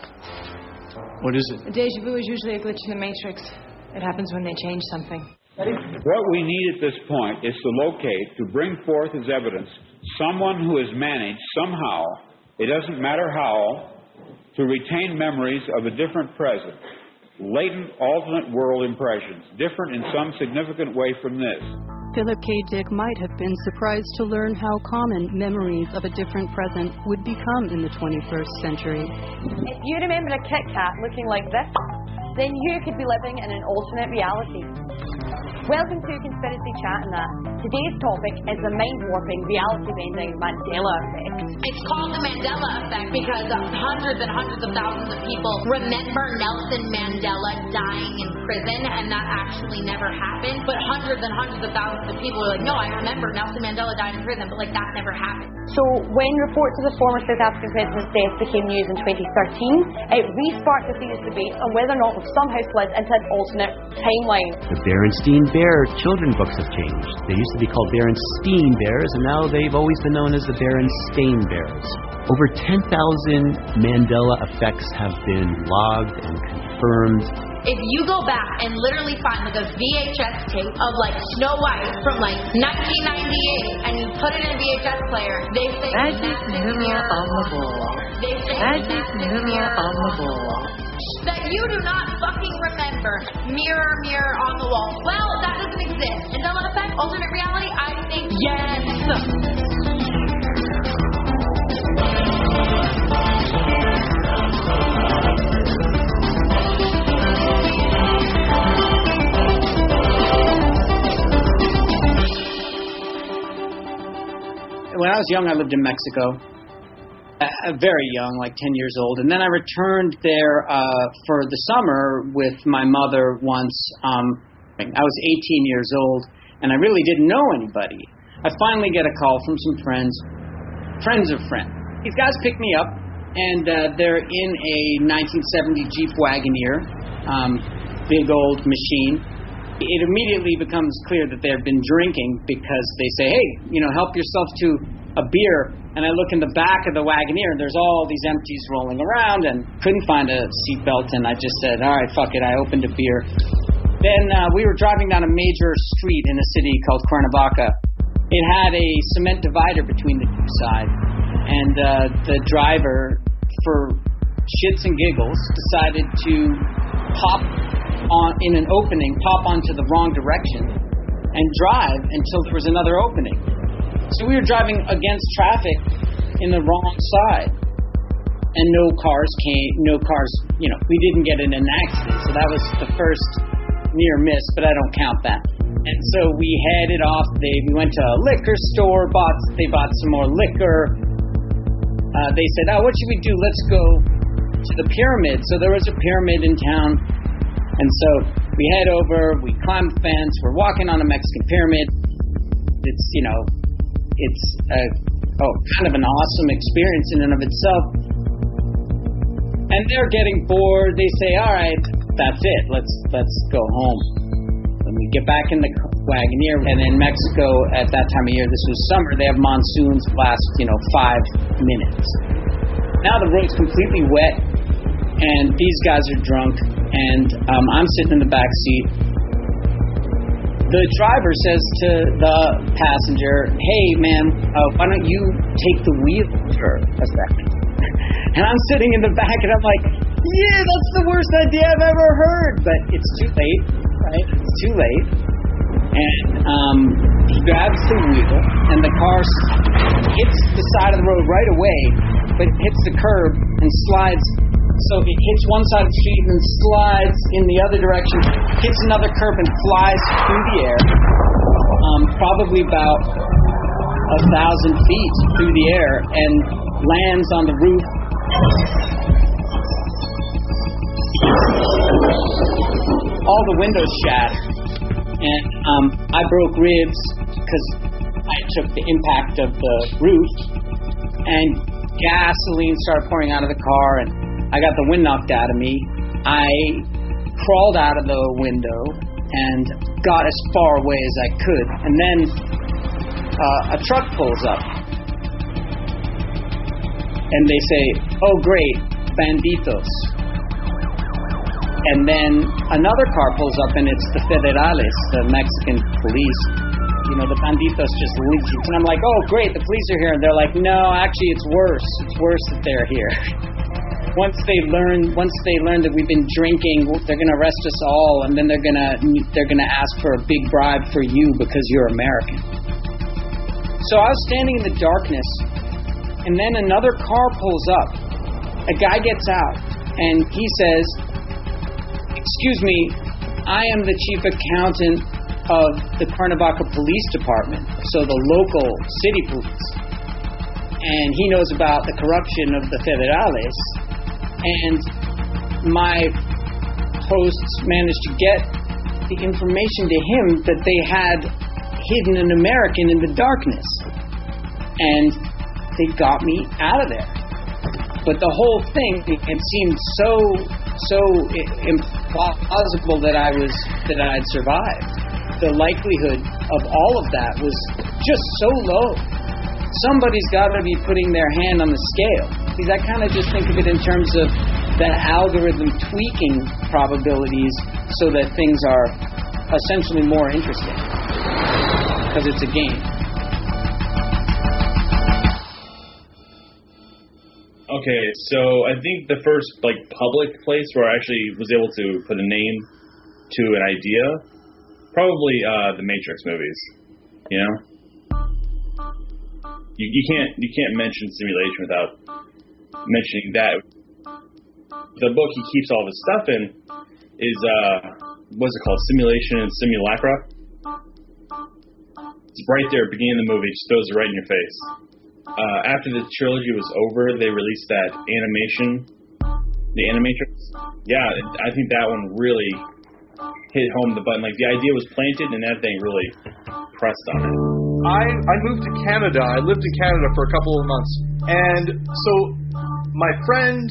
What is it? A déjà vu is usually a glitch in the matrix. It happens when they change something. What we need at this point is to locate, to bring forth as evidence, someone who has managed somehow, it doesn't matter how, to retain memories of a different present, latent alternate world impressions, different in some significant way from this. Philip K. Dick might have been surprised to learn how common memories of a different present would become in the 21st century. If you remember a Kit Kat looking like this, then you could be living in an alternate reality. Welcome to Conspiracy Chat and That. Today's topic is the mind-warping, reality-bending Mandela effect. It's called the Mandela effect because hundreds and hundreds of thousands of people remember Nelson Mandela dying in prison, and that actually never happened. But hundreds and hundreds of thousands of people are like, no, I remember Nelson Mandela died in prison, but like that never happened. So when reports of the former South African president's death became news in 2013, it re-sparked a serious debate on whether or not we've somehow slid into an alternate timeline. The Berenstain Bear children books have changed. They used to be called Berenstain Bears, and now they've always been known as the Berenstain Bears. Over 10,000 Mandela effects have been logged and confirmed. If you go back and literally find like a VHS tape of like Snow White from like 1998 and you put it in a VHS player, they say magic mirror on the wall. They say magic mirror on the wall. That you do not fucking remember. Mirror, mirror on the wall. Well, that doesn't exist. Mandela effect, alternate reality, I think yes. When I was young, I lived in Mexico. Very young, like 10 years old. And then I returned there for the summer with my mother once. I was 18 years old, and I really didn't know anybody. I finally get a call from some friends of friends. These guys pick me up, and they're in a 1970 Jeep Wagoneer, big old machine. It immediately becomes clear that they've been drinking because they say, hey, help yourself to a beer. And I look in the back of the Wagoneer, and there's all these empties rolling around, and couldn't find a seatbelt, and I just said, all right, fuck it, I opened a beer. Then we were driving down a major street in a city called Cuernavaca. It had a cement divider between the two sides, and the driver, for shits and giggles, decided to pop in an opening, pop onto the wrong direction, and drive until there was another opening. So we were driving against traffic in the wrong side, and no cars, we didn't get in an accident, so that was the first near miss, but I don't count that. And so we headed off, we went to a liquor store, they bought some more liquor. They said, what should we do? Let's go to the pyramid. So there was a pyramid in town. And so we head over, we climb the fence, we're walking on a Mexican pyramid. It's, kind of an awesome experience in and of itself. And they're getting bored. They say, all right, that's it. Let's go home. When we get back in the Wagoneer, and in Mexico at that time of year, this was summer, they have monsoons last, 5 minutes. Now the road's completely wet, and these guys are drunk. And I'm sitting in the back seat. The driver says to the passenger, hey, man, why don't you take the wheel for a second? And I'm sitting in the back, and I'm like, yeah, that's the worst idea I've ever heard. But it's too late, right? It's too late. And he grabs the wheel, and the car hits the side of the road right away, but it hits the curb and slides. So it hits one side of the street and then slides in the other direction, hits another curb and flies through the air, probably about 1,000 feet through the air, and lands on the roof the windows shattered, and I broke ribs because I took the impact of the roof, and gasoline started pouring out of the car, and I got the wind knocked out of me. I crawled out of the window and got as far away as I could, and then a truck pulls up, and they say, "Oh great, banditos." And then another car pulls up, and it's the federales, the Mexican police. You know, the banditos just leave. And I'm like, "Oh great, the police are here." And they're like, "No, actually it's worse. It's worse that they're here." Once they learn that we've been drinking, they're going to arrest us all, and then they're going to ask for a big bribe for you because you're American. So I was standing in the darkness, and then another car pulls up. A guy gets out, and he says, "Excuse me, I am the chief accountant of the Cuernavaca Police Department, so the local city police. And he knows about the corruption of the federales. And my hosts managed to get the information to him that they had hidden an American in the darkness. And they got me out of there." But the whole thing, it seemed so implausible that I'd survived. The likelihood of all of that was just so low. Somebody's got to be putting their hand on the scale. Because I kind of just think of it in terms of the algorithm tweaking probabilities so that things are essentially more interesting. Because it's a game. Okay, so I think the first public place where I actually was able to put a name to an idea, probably the Matrix movies. You know, you can't mention simulation without mentioning that. The book he keeps all this stuff in is what's it called? Simulation and Simulacra. It's right there, beginning of the movie, just throws it right in your face. After the trilogy was over, they released that animation, the Animatrix. Yeah, I think that one really hit home the button. Like, the idea was planted, and that thing really pressed on it. I moved to Canada. I lived in Canada for a couple of months. And so my friend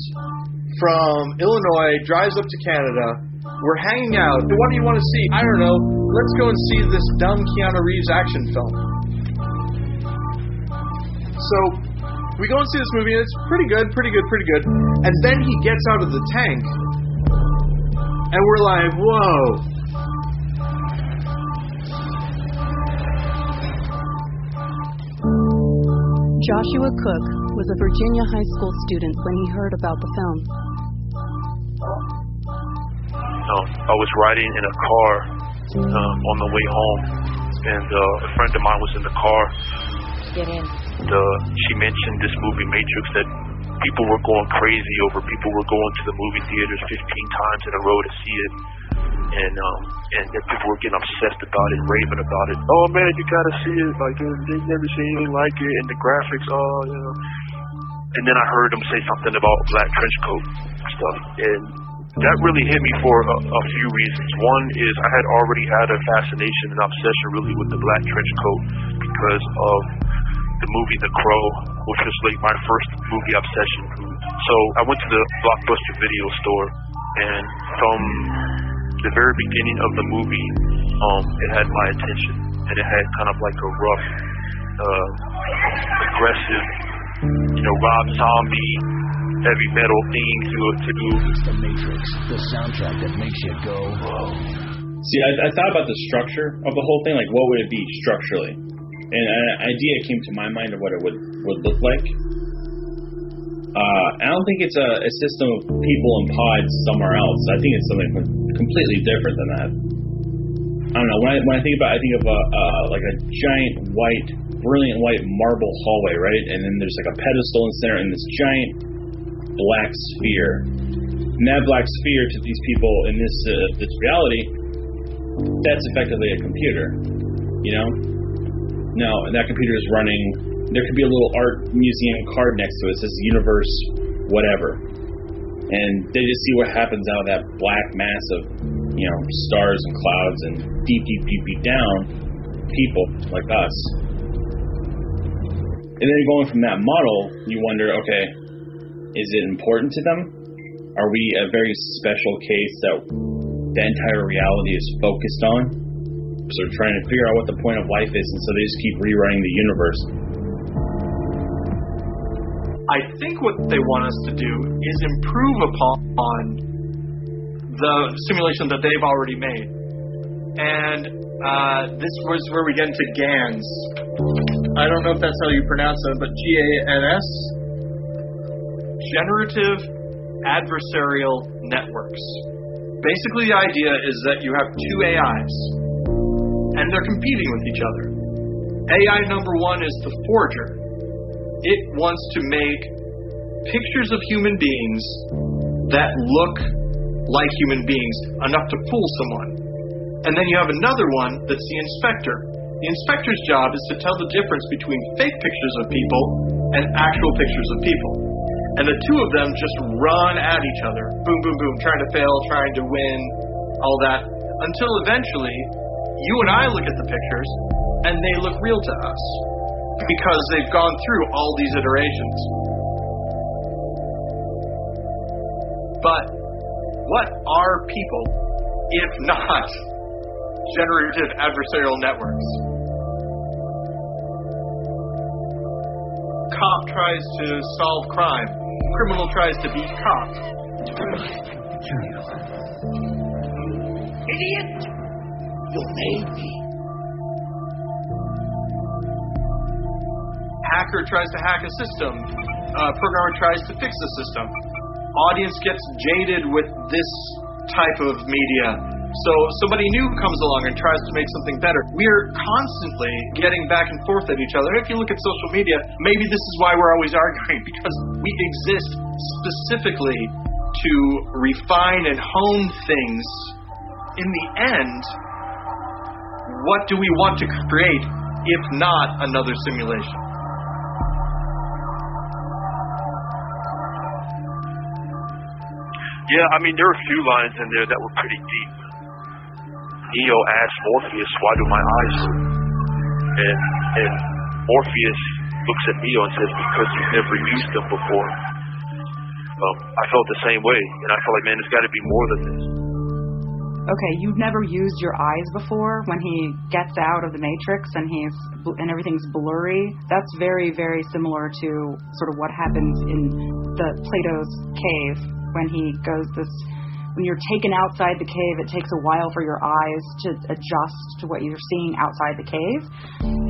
from Illinois drives up to Canada. We're hanging out. What do you want to see? I don't know. Let's go and see this dumb Keanu Reeves action film. So we go and see this movie, and it's pretty good. And then he gets out of the tank, and we're like, whoa. Joshua Cook was a Virginia high school student when he heard about the film. I was riding in a car on the way home, and a friend of mine was in the car. Get in. She mentioned this movie Matrix that people were going crazy over. People were going to the movie theaters 15 times in a row to see it, and people were getting obsessed about it, raving about it. Oh man, you gotta see it! Like they've never seen anything like it, and the graphics, And then I heard them say something about black trench coat stuff, and that really hit me for a few reasons. One is I had already had a fascination and obsession really with the black trench coat because of the movie The Crow, which was like my first movie obsession. So I went to the Blockbuster video store, and from the very beginning of the movie, it had my attention, and it had kind of like a rough, aggressive, Rob Zombie, heavy metal theme to do. It's the Matrix, the soundtrack that makes you go, whoa. See, I thought about the structure of the whole thing, like what would it be structurally? And an idea came to my mind of what it would look like. I don't think it's a system of people in pods somewhere else. I think it's something completely different than that. I don't know. When I think about it, I think of a giant white, brilliant white marble hallway, right? And then there's like a pedestal in the center and this giant black sphere. And that black sphere to these people in this reality, that's effectively a computer, No, and that computer is running. There could be a little art museum card next to it. It says universe, whatever. And they just see what happens out of that black mass of stars and clouds and deep down, people like us. And then going from that model, you wonder, okay, is it important to them? Are we a very special case that the entire reality is focused on? So they're trying to figure out what the point of life is, and so they just keep rewriting the universe. I think what they want us to do is improve upon the simulation that they've already made. And this was where we get into GANs. I don't know if that's how you pronounce them, but GANS? Generative Adversarial Networks. Basically, the idea is that you have two AIs, and they're competing with each other. AI number one is the forger. It wants to make pictures of human beings that look like human beings, enough to fool someone. And then you have another one that's the inspector. The inspector's job is to tell the difference between fake pictures of people and actual pictures of people. And the two of them just run at each other. Boom, boom, boom, trying to fail, trying to win, all that. Until eventually, you and I look at the pictures, and they look real to us. Because they've gone through all these iterations. But what are people, if not generative adversarial networks? Cop tries to solve crime. Criminal tries to beat cop. Idiot! You made me. Hacker tries to hack a system. Programmer tries to fix the system. Audience gets jaded with this type of media. So somebody new comes along and tries to make something better. We're constantly getting back and forth at each other. If you look at social media, maybe this is why we're always arguing, because we exist specifically to refine and hone things. In the end, what do we want to create if not another simulation? Yeah, I mean, there are a few lines in there that were pretty deep. Neo asks Morpheus, why do my eyes hurt? And Morpheus looks at Neo and says, because you've never used them before. I felt the same way, and I felt like, man, there's got to be more than this. Okay, you've never used your eyes before when he gets out of the Matrix and everything's blurry. That's very, very similar to sort of what happens in the Plato's cave when he goes when you're taken outside the cave, it takes a while for your eyes to adjust to what you're seeing outside the cave.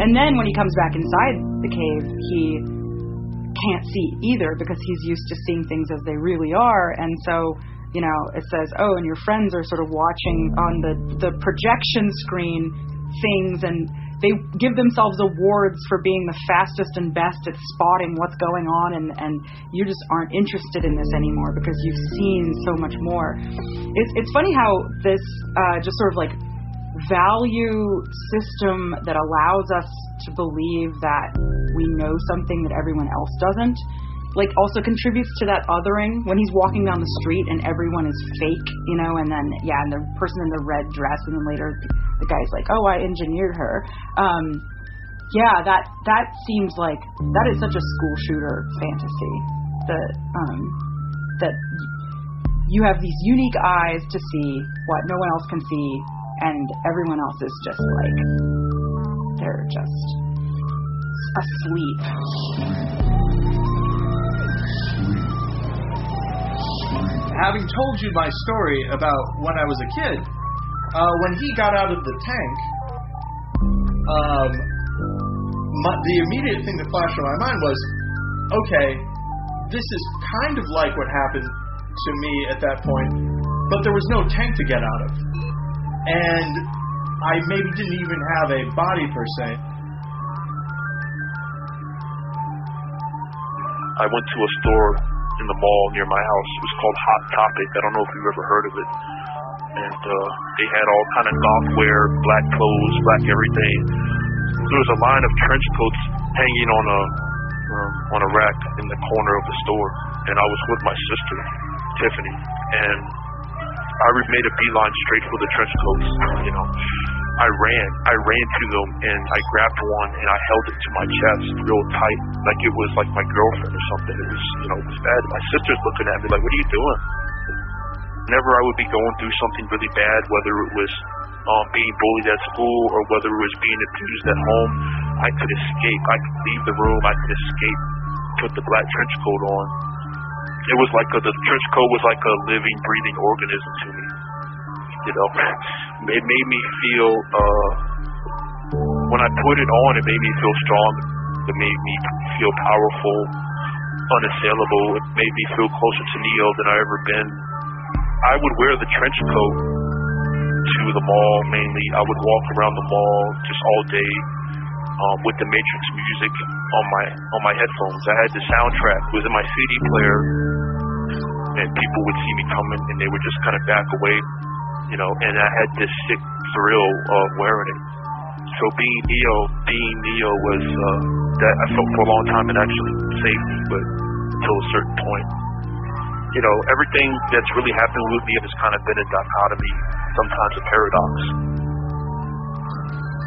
And then when he comes back inside the cave, he can't see either because he's used to seeing things as they really are. And so, it says, oh, and your friends are sort of watching on the projection screen things, and they give themselves awards for being the fastest and best at spotting what's going on, and you just aren't interested in this anymore because you've seen so much more. It's funny how this just sort of like value system that allows us to believe that we know something that everyone else doesn't, like also contributes to that othering when he's walking down the street and everyone is fake, and then, and the person in the red dress, and then later the guy's like, oh, I engineered her. That seems like, that is such a school shooter fantasy. That you have these unique eyes to see what no one else can see, and everyone else is just like, they're just asleep. Having told you my story about when I was a kid, when he got out of the tank, the immediate thing that flashed in my mind was, okay, this is kind of like what happened to me at that point, but there was no tank to get out of. And I maybe didn't even have a body per se. I went to a store in the mall near my house. It was called Hot Topic. I don't know if you've ever heard of it. And they had all kind of goth wear, black clothes, black everything. There was a line of trench coats hanging on a rack in the corner of the store. And I was with my sister, Tiffany. And I made a beeline straight for the trench coats, you know. I ran to them, and I grabbed one, and I held it to my chest real tight, like it was like my girlfriend or something. It was, you know, it was bad. My sister's looking at me like, what are you doing? Whenever I would be going through something really bad, whether it was being bullied at school or whether it was being abused at home, I could escape. I could leave the room. I could escape, put the black trench coat on. It was like the trench coat was like a living, breathing organism to me. You know, it made me feel, when I put it on, it made me feel strong. It made me feel powerful, unassailable. It made me feel closer to Neo than I've ever been. I would wear the trench coat to the mall mainly. I would walk around the mall just all day with the Matrix music on my headphones. I had the soundtrack. It was in my CD player, and people would see me coming, and they would just kind of back away, you know. And I had this sick thrill of wearing it. So being Neo was that I felt for a long time it actually saved me, but until a certain point. You know, everything that's really happened with me has kind of been a dichotomy, sometimes a paradox.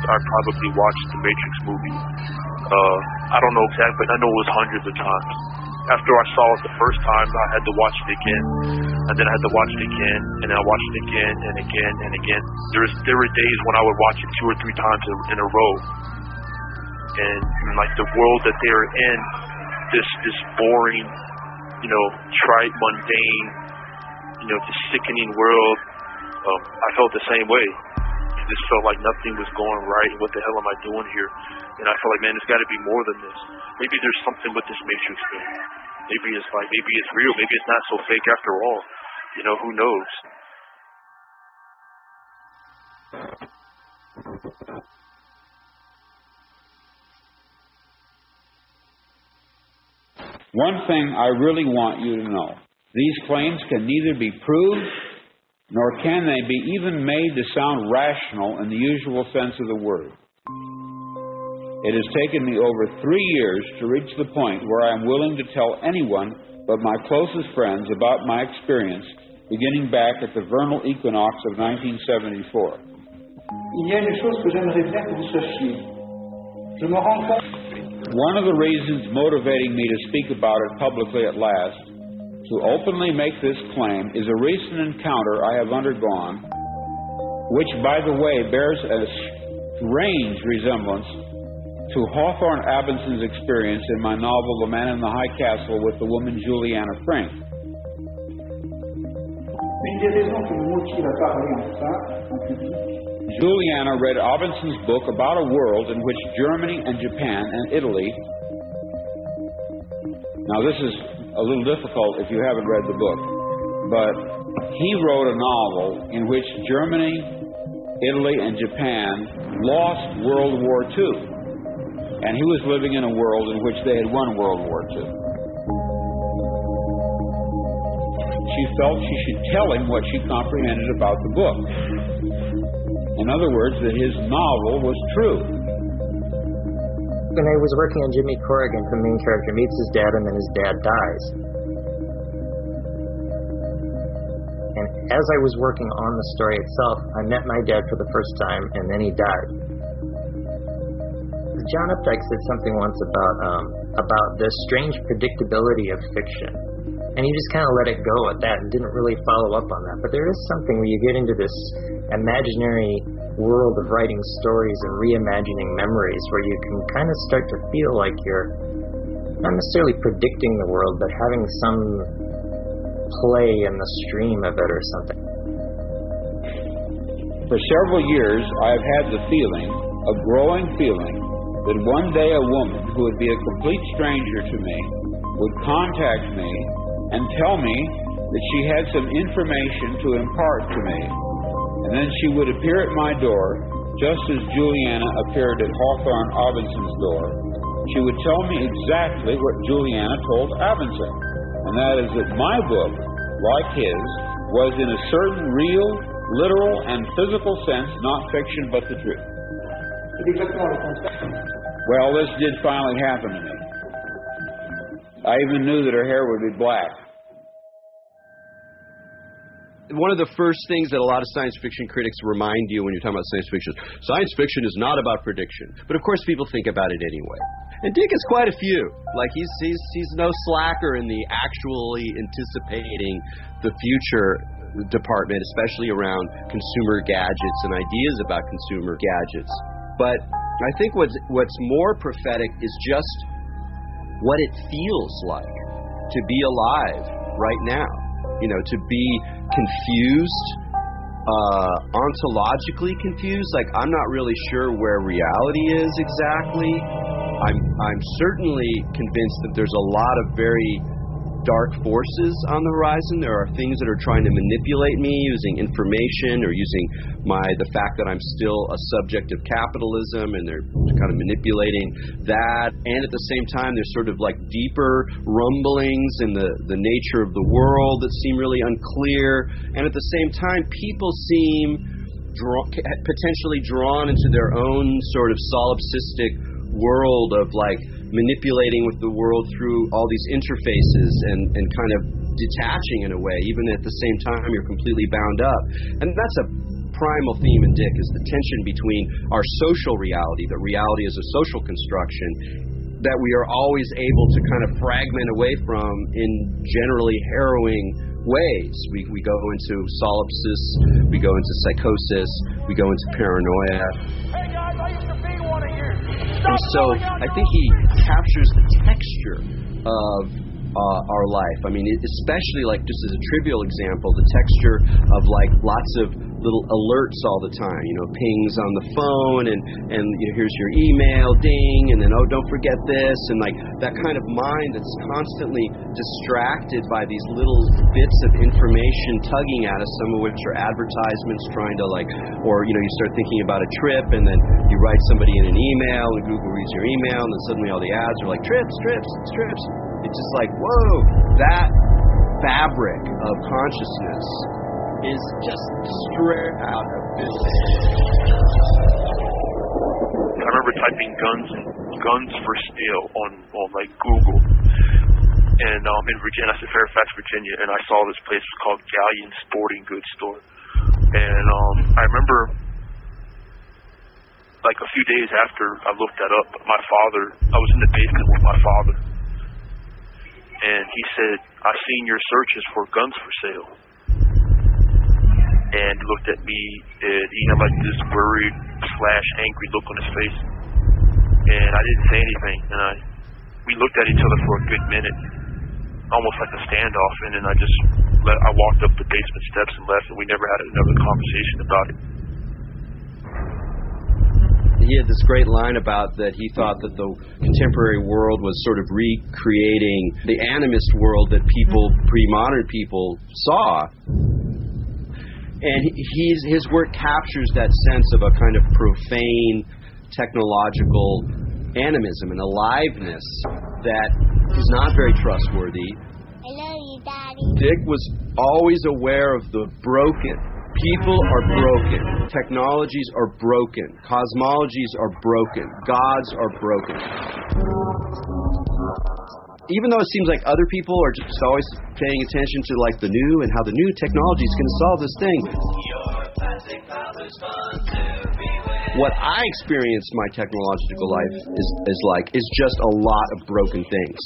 I probably watched the Matrix movie. I don't know exactly, but I know it was hundreds of times. After I saw it the first time, I had to watch it again, and then I had to watch it again, and then I watched it again and again and again. There were days when I would watch it 2 or 3 times in a row, and like the world that they're in, this boring, you know, trite, mundane, you know, this sickening world, I felt the same way. It just felt like nothing was going right. What the hell am I doing here? And I felt like, man, there's got to be more than this. Maybe there's something with this Matrix thing. Maybe it's real. Maybe it's not so fake after all. You know, who knows? One thing I really want you to know. These claims can neither be proved nor can they be even made to sound rational in the usual sense of the word. It has taken me over 3 years to reach the point where I am willing to tell anyone but my closest friends about my experience beginning back at the vernal equinox of 1974. Il y a une chose que j'aimerais bien que vous sachiez. Je me rends compte. One of the reasons motivating me to speak about it publicly at last, to openly make this claim, is a recent encounter I have undergone, which, by the way, bears a strange resemblance to Hawthorne Abinson's experience in my novel The Man in the High Castle with the woman Juliana Frank. Une des raisons qui me motive à parler en ça, en public, Juliana read Abinson's book about a world in which Germany and Japan and Italy... Now, this is a little difficult if you haven't read the book, but he wrote a novel in which Germany, Italy, and Japan lost World War II, and he was living in a world in which they had won World War II. She felt she should tell him what she comprehended about the book. In other words, that his novel was true. When I was working on Jimmy Corrigan, the main character meets his dad and then his dad dies. And as I was working on the story itself, I met my dad for the first time and then he died. John Updike said something once about the strange predictability of fiction. And he just kind of let it go at that and didn't really follow up on that. But there is something where you get into this imaginary world of writing stories and reimagining memories where you can kind of start to feel like you're not necessarily predicting the world, but having some play in the stream of it or something. For several years, I have had the feeling, a growing feeling, that one day a woman who would be a complete stranger to me would contact me and tell me that she had some information to impart to me. And then she would appear at my door, just as Juliana appeared at Hawthorne Abinson's door. She would tell me exactly what Juliana told Abinson, and that is that my book, like his, was in a certain real, literal, and physical sense not fiction but the truth. Well, this did finally happen to me. I even knew that her hair would be black. one of the first things that a lot of science fiction critics remind you when you're talking about science fiction is not about prediction. But of course people think about it anyway. And Dick has quite a few. Like he's no slacker in the actually anticipating the future department, especially around consumer gadgets and ideas about consumer gadgets. But I think what's more prophetic is just what it feels like to be alive right now. You know, to be confused, ontologically confused. Like, I'm not really sure where reality is exactly. I'm certainly convinced that there's a lot of very dark forces on the horizon. There are things that are trying to manipulate me using information or using the fact that I'm still a subject of capitalism, and they're kind of manipulating that. And at the same time, there's sort of like deeper rumblings in the nature of the world that seem really unclear. And at the same time, people seem potentially drawn into their own sort of solipsistic world of like manipulating with the world through all these interfaces and kind of detaching in a way, even at the same time you're completely bound up. And that's a primal theme in Dick, is the tension between our social reality, that reality is a social construction that we are always able to kind of fragment away from in generally harrowing ways. We go into solipsis, we go into psychosis, we go into paranoia. Hey guys, I used to be one of you. And so I think he captures the texture of our life. I mean, especially like just as a trivial example, the texture of like lots of little alerts all the time, you know, pings on the phone and you know, here's your email, ding, and then, oh, don't forget this, and like that kind of mind that's constantly distracted by these little bits of information tugging at us, some of which are advertisements trying to like, or, you know, you start thinking about a trip and then you write somebody in an email and Google reads your email and then suddenly all the ads are like trips. It's just like, whoa, that fabric of consciousness is just straight out of this. I remember typing guns for sale on like Google, and in Virginia, I said Fairfax, Virginia, and I saw this place called Galleon Sporting Goods Store, and I remember like a few days after I looked that up, I was in the basement with my father, and he said, "I've seen your searches for guns for sale." And he looked at me, and he had like this worried / angry look on his face. And I didn't say anything, and we looked at each other for a good minute, almost like a standoff, and then I walked up the basement steps and left, and we never had another conversation about it. He had this great line about that he thought that the contemporary world was sort of recreating the animist world that pre-modern people saw. And his work captures that sense of a kind of profane technological animism and aliveness that is not very trustworthy. I love you, Daddy. Dick was always aware of the broken. People are broken. Technologies are broken. Cosmologies are broken. Gods are broken. Even though it seems like other people are just always paying attention to like the new and how the new technology is going to solve this thing. What I experience my technological life is just a lot of broken things.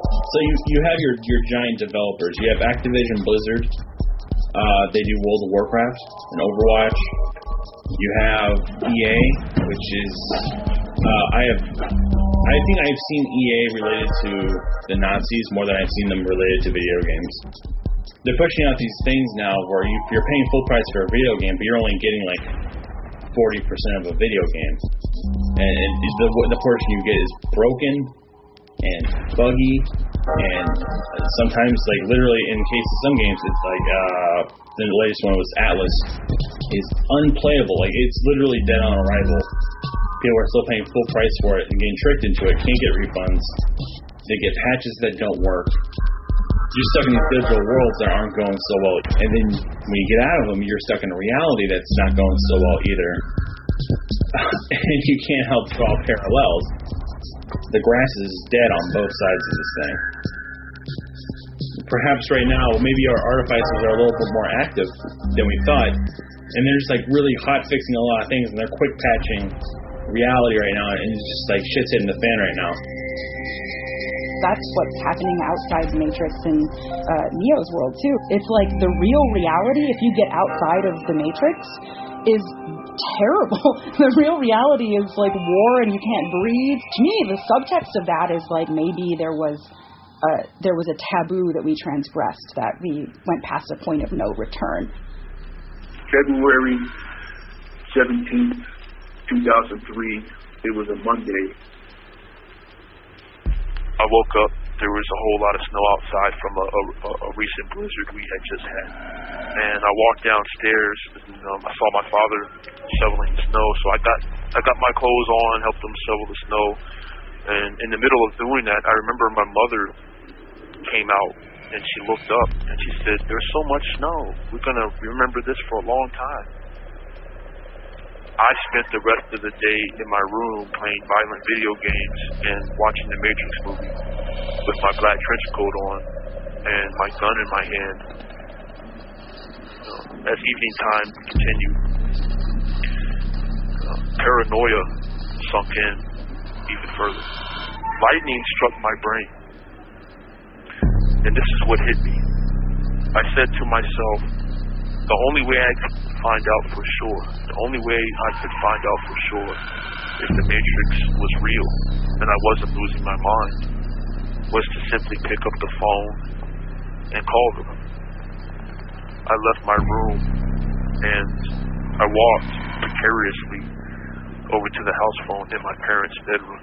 So you have your giant developers. You have Activision Blizzard. They do World of Warcraft and Overwatch. You have EA, which is I think I've seen EA related to the Nazis more than I've seen them related to video games. They're pushing out these things now where you're paying full price for a video game, but you're only getting like 40% of a video game, and the portion you get is broken and buggy, and sometimes like literally in case of some games it's like the latest one was Atlas is unplayable. Like it's literally dead on arrival. People are still paying full price for it and getting tricked into it, can't get refunds. They get patches that don't work. You're stuck in these digital worlds that aren't going so well. And then when you get out of them, you're stuck in a reality that's not going so well either. And you can't help draw parallels. The grass is dead on both sides of this thing. perhaps right now, maybe our artifices are a little bit more active than we thought, and they're just like really hot fixing a lot of things, and they're quick patching reality right now, and it's just like shit's hitting the fan right now. That's what's happening outside the Matrix in Neo's world too. It's like the real reality, if you get outside of the Matrix, is terrible. The real reality is like war and you can't breathe. To me, the subtext of that is like maybe there was a taboo that we transgressed, that we went past a point of no return. February 17th, 2003, it was a Monday. I woke up, there was a whole lot of snow outside from a recent blizzard we had just had. And I walked downstairs, and I saw my father shoveling the snow, so I got my clothes on, helped him shovel the snow. And in the middle of doing that, I remember my mother came out, and she looked up, and she said, "There's so much snow. We're going to remember this for a long time." I spent the rest of the day in my room playing violent video games and watching the Matrix movie with my black trench coat on and my gun in my hand. As evening time continued, paranoia sunk in even further. Lightning struck my brain, and this is what hit me. I said to myself, the only way I could find out for sure, if the Matrix was real and I wasn't losing my mind, was to simply pick up the phone and call them. I left my room and I walked precariously over to the house phone in my parents' bedroom.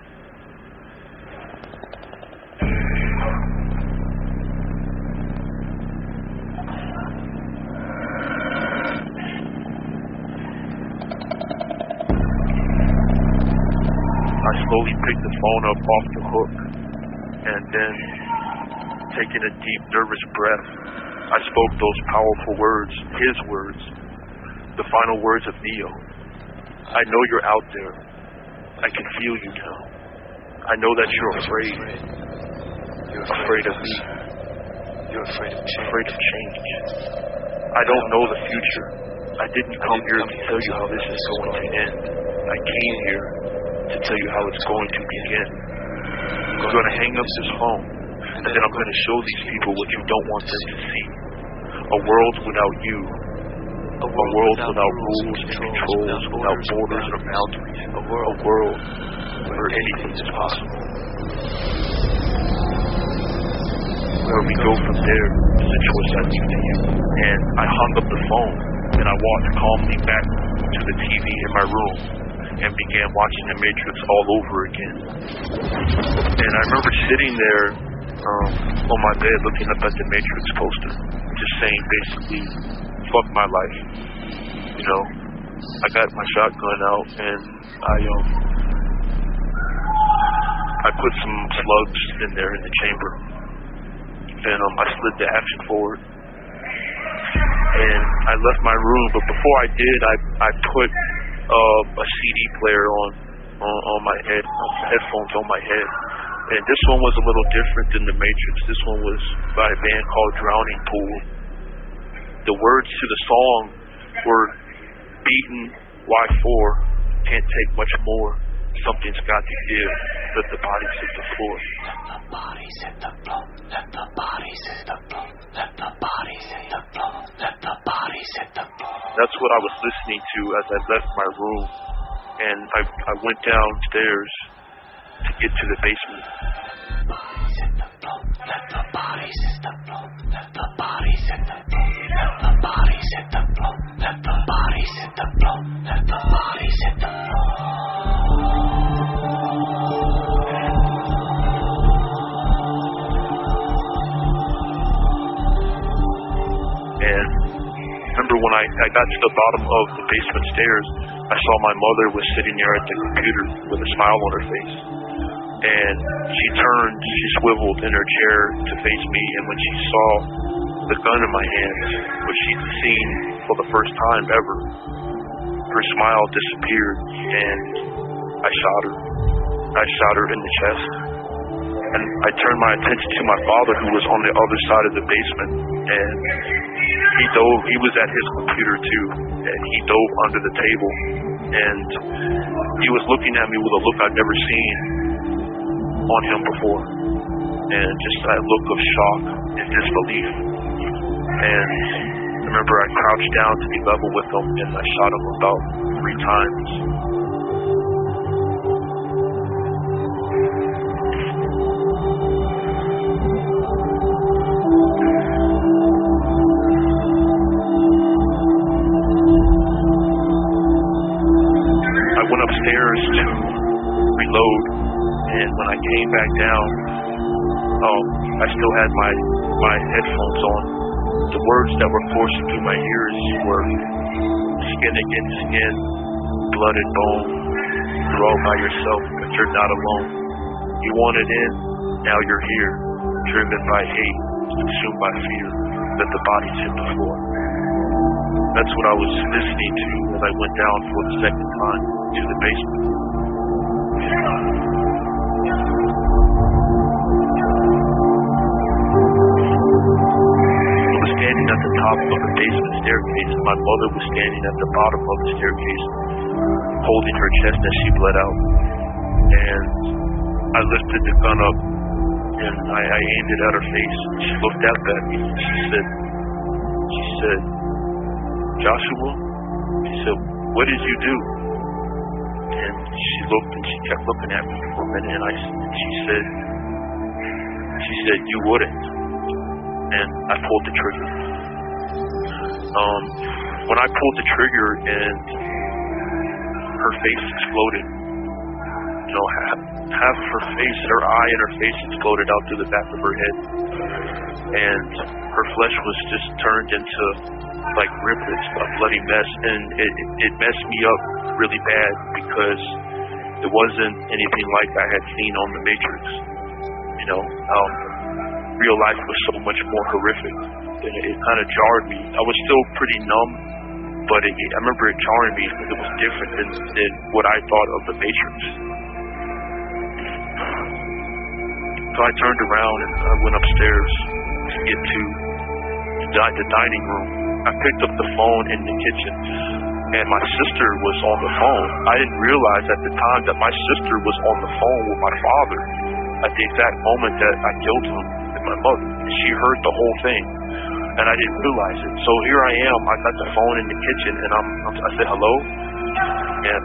I slowly picked the phone up off the hook, and then, taking a deep, nervous breath, I spoke those powerful words, his words, the final words of Neo. I know you're out there. I can feel you now. I know that you're afraid. You're afraid of me. You're afraid of change. I don't know the future. I didn't come here to tell you how this is going to end. I came here to tell you how it's going to begin. I'm going to hang up this phone, and then I'm going to show these people what you don't want them to see. A world without you. A world without rules and controls, without borders or boundaries. A world where anything is possible. Where we go from there is a choice I leave to you. And I hung up the phone, and I walked calmly back to the TV in my room and began watching The Matrix all over again. And I remember sitting there on my bed looking up at the Matrix poster, just saying basically, fuck my life. You know, I got my shotgun out and I put some slugs in there in the chamber. And I slid the action forward. And I left my room, but before I did, I put a CD player on my head, headphones on my head. And this one was a little different than The Matrix. This one was by a band called Drowning Pool. The words to the song were beaten, why for? Can't take much more. Something's got to give. Let the bodies hit the floor. Let the bodies hit the floor. Let the bodies hit the floor. Let the bodies hit the floor. Let the bodies hit the floor. That's what I was listening to as I left my room. And I went downstairs to get to the basement. Bodies hit the floor. Let the bodies hit the floor. Let the bodies hit the floor. Let the bodies hit the floor. Let the bodies hit the floor. Let the bodies hit the floor. And remember when I got to the bottom of the basement stairs, I saw my mother was sitting there at the computer with a smile on her face. And she turned, she swiveled in her chair to face me, and when she saw the gun in my hands, which she'd seen for the first time ever, her smile disappeared, and I shot her. I shot her in the chest. And I turned my attention to my father, who was on the other side of the basement, and he was at his computer too, and he dove under the table, and he was looking at me with a look I'd never seen on him before, and just that look of shock and disbelief. And I remember I crouched down to be level with him, and I shot him about 3 times. I went upstairs to reload, and when I came back down, I still had my headphones on. The words that were coursing through my ears were skin against skin, blood and bone. You're all by yourself, but you're not alone. You wanted in, now you're here, driven by hate, consumed by fear, that the bodies hit the floor. That's what I was listening to as I went down for the second time to the basement. I was standing at the top of the basement staircase, and my mother was standing at the bottom of the staircase, holding her chest as she bled out. And I lifted the gun up, and I aimed it at her face. She looked up at me, and she said, "Joshua," she said, "what did you do?" And she looked, and she kept looking at me for a minute, and she said, "You wouldn't." And I pulled the trigger. When I pulled the trigger, and her face exploded, half of her face, her eye and her face exploded out through the back of her head, and her flesh was just turned into like riblets, a bloody mess, and it messed me up really bad because it wasn't anything like I had seen on the Matrix. Real life was so much more horrific, and it kind of jarred me. I was still pretty numb, but I remember it jarring me because it was different than what I thought of the Matrix. So I turned around and I went upstairs to get to the dining room. I picked up the phone in the kitchen, and my sister was on the phone. I didn't realize at the time that my sister was on the phone with my father at the exact moment that I killed him and my mother. She heard the whole thing, and I didn't realize it. So here I am. I got the phone in the kitchen, and I said, "Hello?" And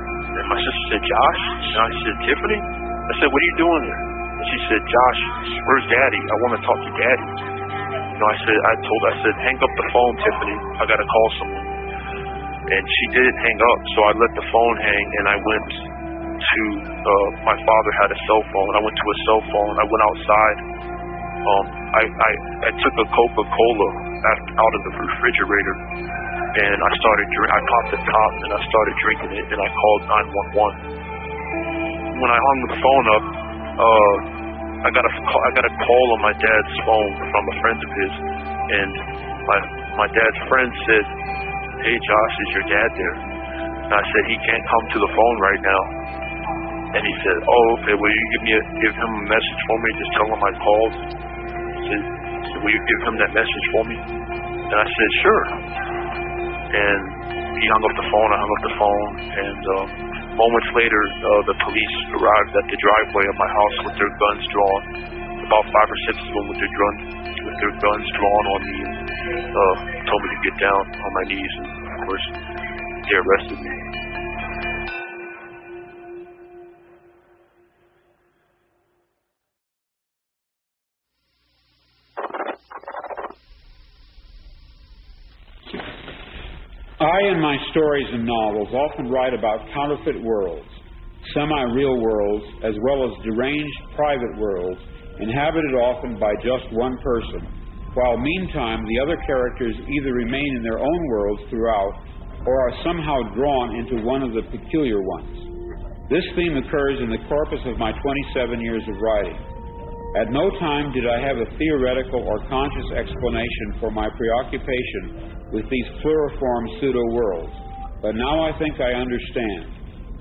my sister said, "Josh?" And I said, "Tiffany?" I said, "What are you doing here?" And she said, "Josh, where's Daddy? I want to talk to Daddy." I said, "Hang up the phone, Tiffany. I got to call someone." And she didn't hang up, so I let the phone hang, and I went to, my father had a cell phone. I went to a cell phone. I went outside. I took a Coca-Cola out of the refrigerator, and I popped the top, and I started drinking it, and I called 911. When I hung the phone up, I got a call on my dad's phone from a friend of his, and my dad's friend said, "Hey Josh, is your dad there?" And I said, "He can't come to the phone right now." And he said, "Oh, okay, will you give him a message for me? Just tell him I called." He said, "Will you give him that message for me?" And I said, "Sure." And he hung up the phone, I hung up the phone, and moments later, the police arrived at the driveway of my house with their guns drawn. About 5 or 6 of them with their guns drawn on me, and told me to get down on my knees, and of course, they arrested me. I, in my stories and novels, often write about counterfeit worlds, semi-real worlds, as well as deranged private worlds, inhabited often by just one person, while meantime the other characters either remain in their own worlds throughout or are somehow drawn into one of the peculiar ones. This theme occurs in the corpus of my 27 years of writing. At no time did I have a theoretical or conscious explanation for my preoccupation with these pluriform pseudo-worlds, but now I think I understand.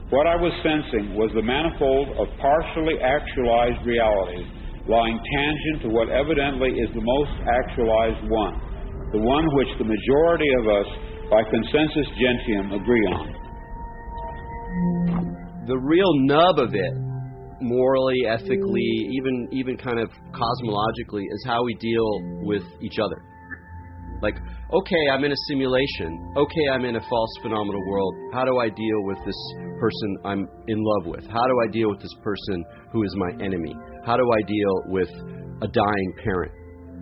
What I was sensing was the manifold of partially actualized realities lying tangent to what evidently is the most actualized one, the one which the majority of us, by consensus gentium, agree on. The real nub of it, morally, ethically, even kind of cosmologically, is how we deal with each other. Like, okay, I'm in a simulation. Okay, I'm in a false phenomenal world. How do I deal with this person I'm in love with? How do I deal with this person who is my enemy? How do I deal with a dying parent?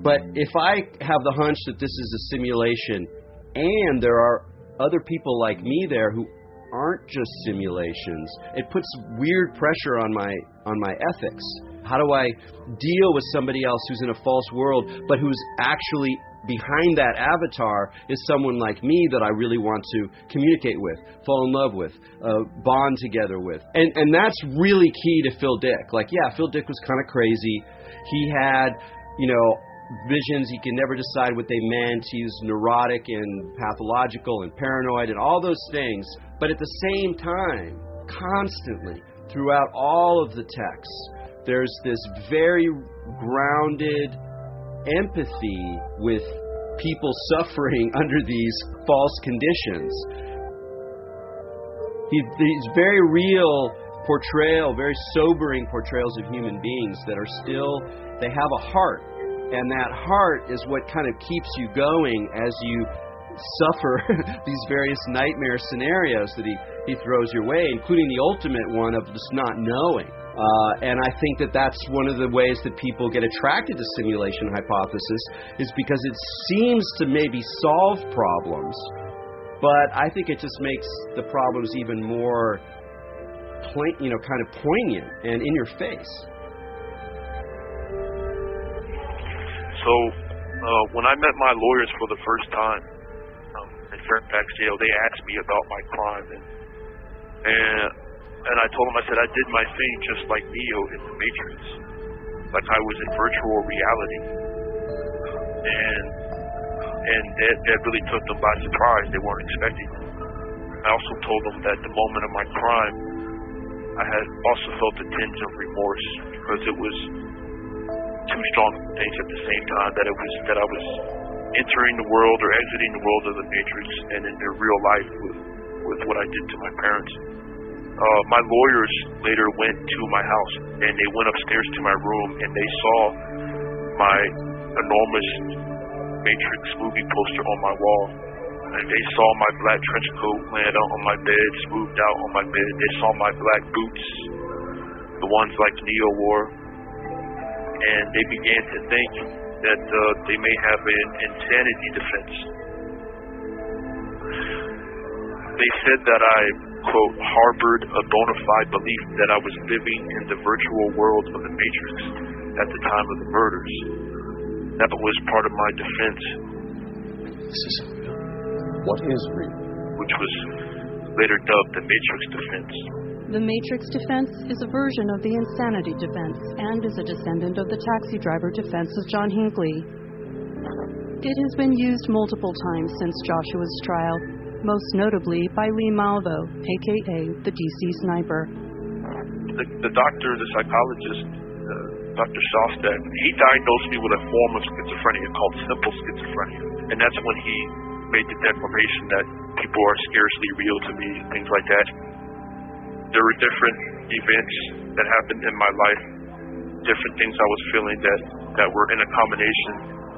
But if I have the hunch that this is a simulation and there are other people like me there who aren't just simulations, it puts weird pressure on my ethics. How do I deal with somebody else who's in a false world but who's actually behind that avatar is someone like me that I really want to communicate with, fall in love with, bond together with. And that's really key to Phil Dick. Like, yeah, Phil Dick was kind of crazy. He had, visions. He could never decide what they meant. He was neurotic and pathological and paranoid and all those things. But at the same time, constantly, throughout all of the texts, there's this very grounded empathy with people suffering under these false conditions. These very real portrayal, very sobering portrayals of human beings that are still, they have a heart. And that heart is what kind of keeps you going as you suffer these various nightmare scenarios that he throws your way, including the ultimate one of just not knowing. And I think that that's one of the ways that people get attracted to simulation hypothesis, is because it seems to maybe solve problems, but I think it just makes the problems even more kind of poignant and in your face. So when I met my lawyers for the first time in Fairfax jail, they asked me about my crime, and I told them, I said, I did my thing just like Neo in the Matrix, like I was in virtual reality, and that really took them by surprise. They weren't expecting it. I also told them that the moment of my crime, I had also felt a tinge of remorse because it was two strong things at the same time, that I was entering the world or exiting the world of the Matrix, and in their real life with what I did to my parents. My lawyers later went to my house, and they went upstairs to my room, and they saw my enormous Matrix movie poster on my wall, and they saw my black trench coat laying out on my bed, smoothed out on my bed. They saw my black boots, the ones like Neo wore, and they began to think that they may have an insanity defense. They said that I, quote, harbored a bona fide belief that I was living in the virtual world of the Matrix at the time of the murders. That was part of my defense. This isn't real. What is real? Which was later dubbed the Matrix defense. The Matrix defense is a version of the insanity defense and is a descendant of the taxi driver defense of John Hinckley. It has been used multiple times since Joshua's trial, most notably by Lee Malvo, a.k.a. the DC Sniper. The doctor, the psychologist, Dr. Shostak, he diagnosed me with a form of schizophrenia called simple schizophrenia. And that's when he made the declaration that people are scarcely real to me, things like that. There were different events that happened in my life, different things I was feeling that were in a combination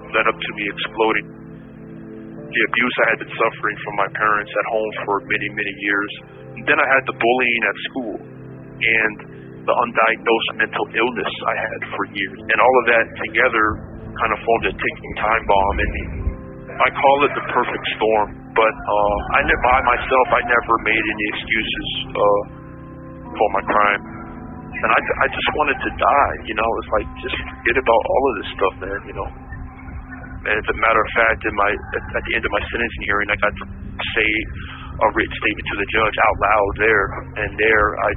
led up to me exploding. The abuse I had been suffering from my parents at home for many, many years. And then I had the bullying at school and the undiagnosed mental illness I had for years. And all of that together kind of formed a ticking time bomb in me. I call it the perfect storm, but by myself, I never made any excuses for my crime. And I just wanted to die, It's like, just forget about all of this stuff, man, And as a matter of fact, at the end of my sentencing hearing, I got to say a written statement to the judge out loud there. And there, I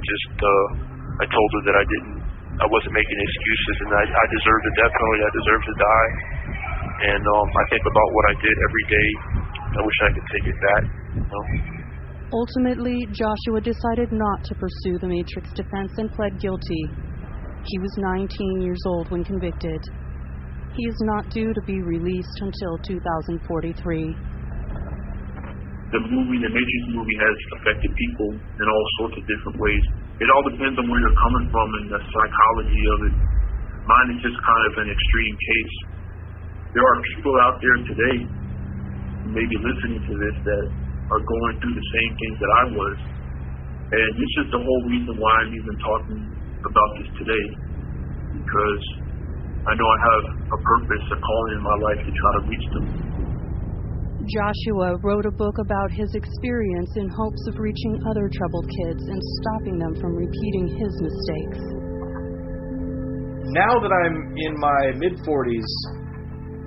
told her that I wasn't making excuses, and I deserved the death penalty. I deserved to die. And I think about what I did every day. I wish I could take it back. Ultimately, Joshua decided not to pursue the Matrix defense and pled guilty. He was 19 years old when convicted. He is not due to be released until 2043. The Matrix movie has affected people in all sorts of different ways. It all depends on where you're coming from and the psychology of it. Mine is just kind of an extreme case. There are people out there today, maybe listening to this, that are going through the same things that I was. And it's just the whole reason why I'm even talking about this today. Because I know I have a purpose, a calling in my life to try to reach them. Joshua wrote a book about his experience in hopes of reaching other troubled kids and stopping them from repeating his mistakes. Now that I'm in my mid-40s,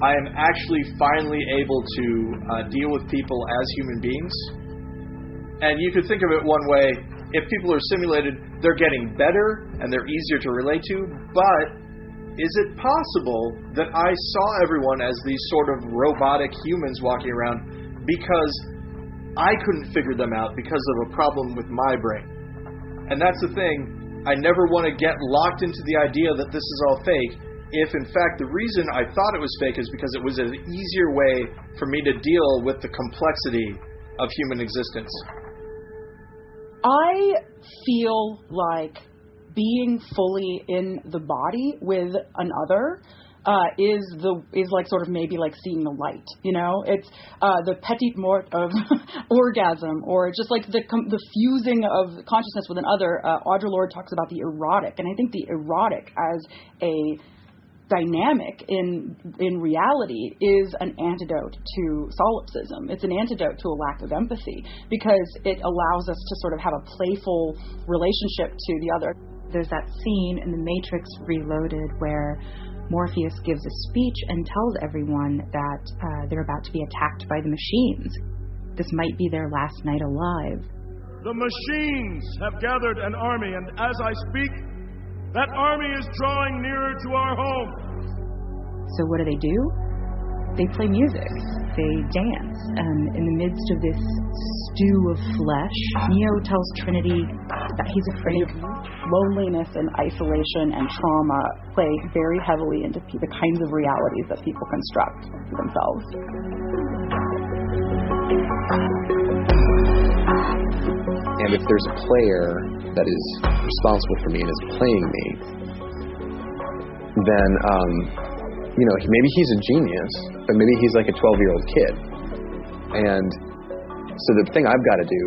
I am actually finally able to deal with people as human beings. And you could think of it one way: if people are simulated, they're getting better and they're easier to relate to, but is it possible that I saw everyone as these sort of robotic humans walking around because I couldn't figure them out because of a problem with my brain? And that's the thing. I never want to get locked into the idea that this is all fake, if in fact the reason I thought it was fake is because it was an easier way for me to deal with the complexity of human existence. I feel like being fully in the body with another is like sort of maybe like seeing the light, you know? It's the petit mort of orgasm, or just like the fusing of consciousness with another. Audre Lorde talks about the erotic, and I think the erotic as a dynamic in reality is an antidote to solipsism. It's an antidote to a lack of empathy, because it allows us to sort of have a playful relationship to the other. There's that scene in The Matrix Reloaded where Morpheus gives a speech and tells everyone that they're about to be attacked by the machines. This might be their last night alive. The machines have gathered an army, and as I speak, that army is drawing nearer to our home. So what do? They play music. They dance. And in the midst of this stew of flesh, Neo tells Trinity that he's afraid. Loneliness and isolation and trauma play very heavily into the kinds of realities that people construct for themselves. And if there's a player that is responsible for me and is playing me, then, maybe he's a genius, but maybe he's like a 12-year-old kid. And so the thing I've got to do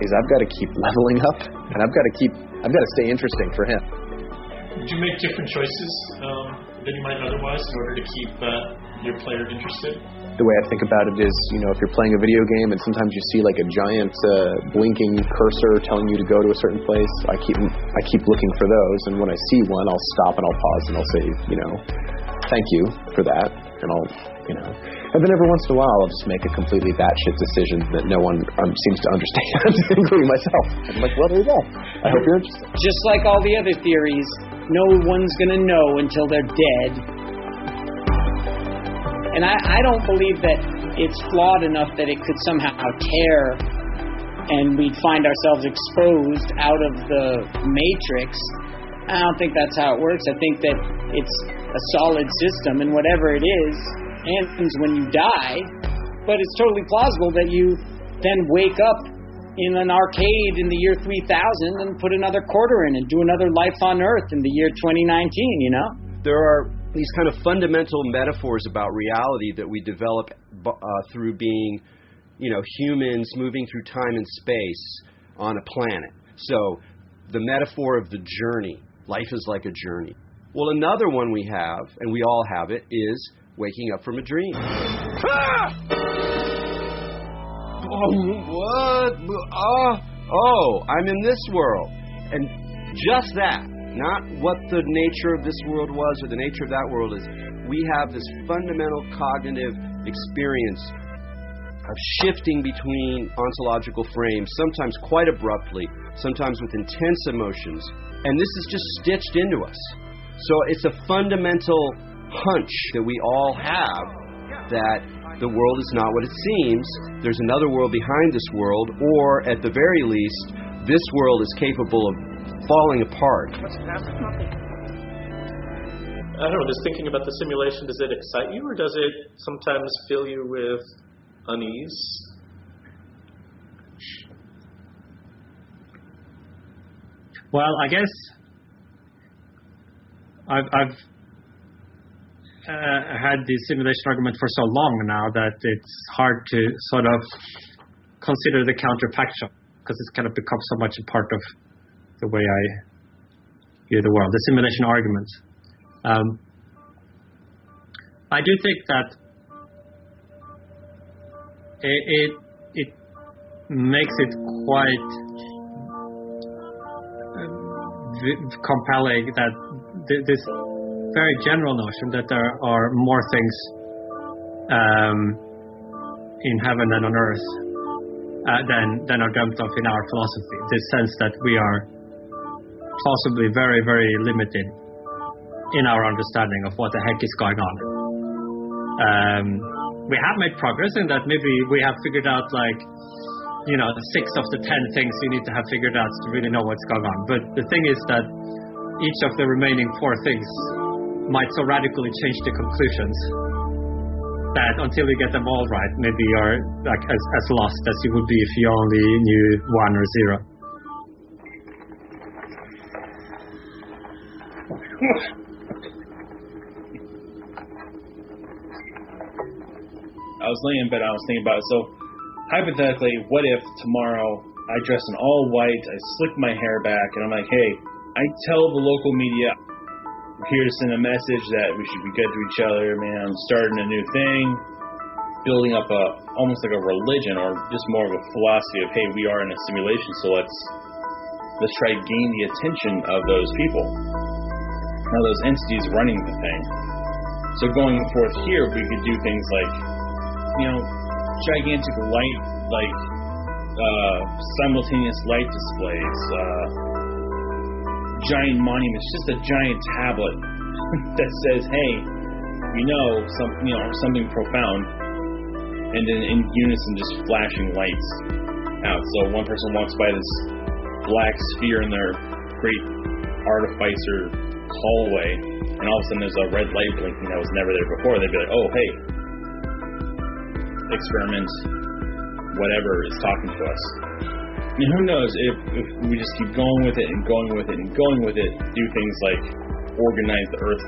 is I've got to keep leveling up, and I've got to stay interesting for him. Do you make different choices than you might otherwise in order to keep your player interested? The way I think about it is, if you're playing a video game and sometimes you see like a giant blinking cursor telling you to go to a certain place, I keep looking for those, and when I see one, I'll stop and I'll pause and I'll say, thank you for that, and and then every once in a while I'll just make a completely batshit decision that no one seems to understand, including myself. I'm like, well, there you go. I hope you're interested. Just like all the other theories, no one's going to know until they're dead. And I don't believe that it's flawed enough that it could somehow tear and we'd find ourselves exposed out of the matrix. I don't think that's how it works. I think that it's a solid system, and whatever it is ends when you die. But it's totally plausible that you then wake up in an arcade in the year 3000 and put another quarter in and do another life on Earth in the year 2019, There are these kind of fundamental metaphors about reality that we develop through being, humans moving through time and space on a planet. So the metaphor of the journey. Life is like a journey. Well, another one we have, and we all have it, is waking up from a dream. Ah! Oh, I'm in this world. And just that, not what the nature of this world was or the nature of that world is. We have this fundamental cognitive experience of shifting between ontological frames, sometimes quite abruptly, sometimes with intense emotions. And this is just stitched into us. So it's a fundamental hunch that we all have that the world is not what it seems. There's another world behind this world, or at the very least, this world is capable of falling apart. I don't know, just thinking about the simulation, does it excite you or does it sometimes fill you with unease? Well, I guess I've had the simulation argument for so long now that it's hard to sort of consider the counterfactual, because it's kind of become so much a part of the way I view the world, the simulation argument. I do think that it makes it quite compelling that this very general notion that there are more things in heaven and on earth than are dreamt of in our philosophy. This sense that we are possibly very, very limited in our understanding of what the heck is going on. We have made progress in that. Maybe we have figured out 6 of the 10 things you need to have figured out to really know what's going on. But the thing is that each of the remaining 4 things might so radically change the conclusions that until you get them all right, maybe you're as lost as you would be if you only knew 1 or 0. I was laying in bed, I was thinking about it. So, hypothetically, what if tomorrow I dress in all white, I slick my hair back, and I'm like, hey, I tell the local media I'm here to send a message that we should be good to each other, man, I'm starting a new thing, building up almost like a religion, or just more of a philosophy of, hey, we are in a simulation, so let's try to gain the attention of those people. Now, those entities running the thing. So going forth here, we could do things like, gigantic light, simultaneous light displays, giant monuments, just a giant tablet that says, hey, something profound, and then in unison just flashing lights out. So one person walks by this black sphere in their great artificer hallway, and all of a sudden there's a red light blinking that was never there before. They'd be like, oh, hey, experiment, whatever is talking to us. I mean, who knows if we just keep going with it and going with it and going with it, do things like organize the Earth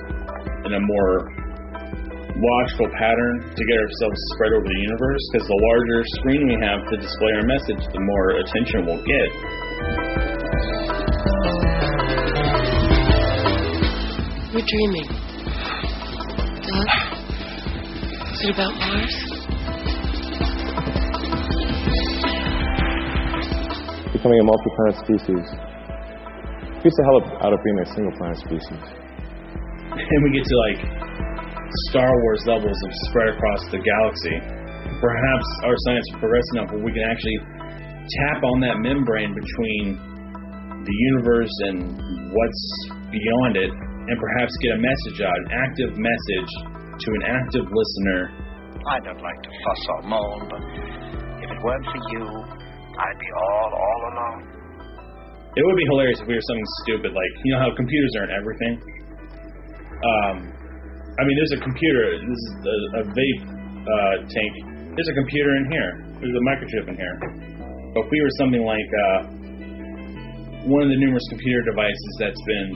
in a more logical pattern to get ourselves spread over the universe, because the larger screen we have to display our message, the more attention we'll get. We're dreaming. Doug? Is it about Mars? Becoming a multi-planet species. Beats the hell out of being a single-planet species. And we get to Star Wars levels of spread across the galaxy. Perhaps our science will progress enough where we can actually tap on that membrane between the universe and what's beyond it, and perhaps get a message out, an active message to an active listener. I don't like to fuss or moan, but if it weren't for you, I'd be all alone. It would be hilarious if we were something stupid, how computers aren't everything. There's a computer. This is a vape tank. There's a computer in here. There's a microchip in here. But if we were something like one of the numerous computer devices that's been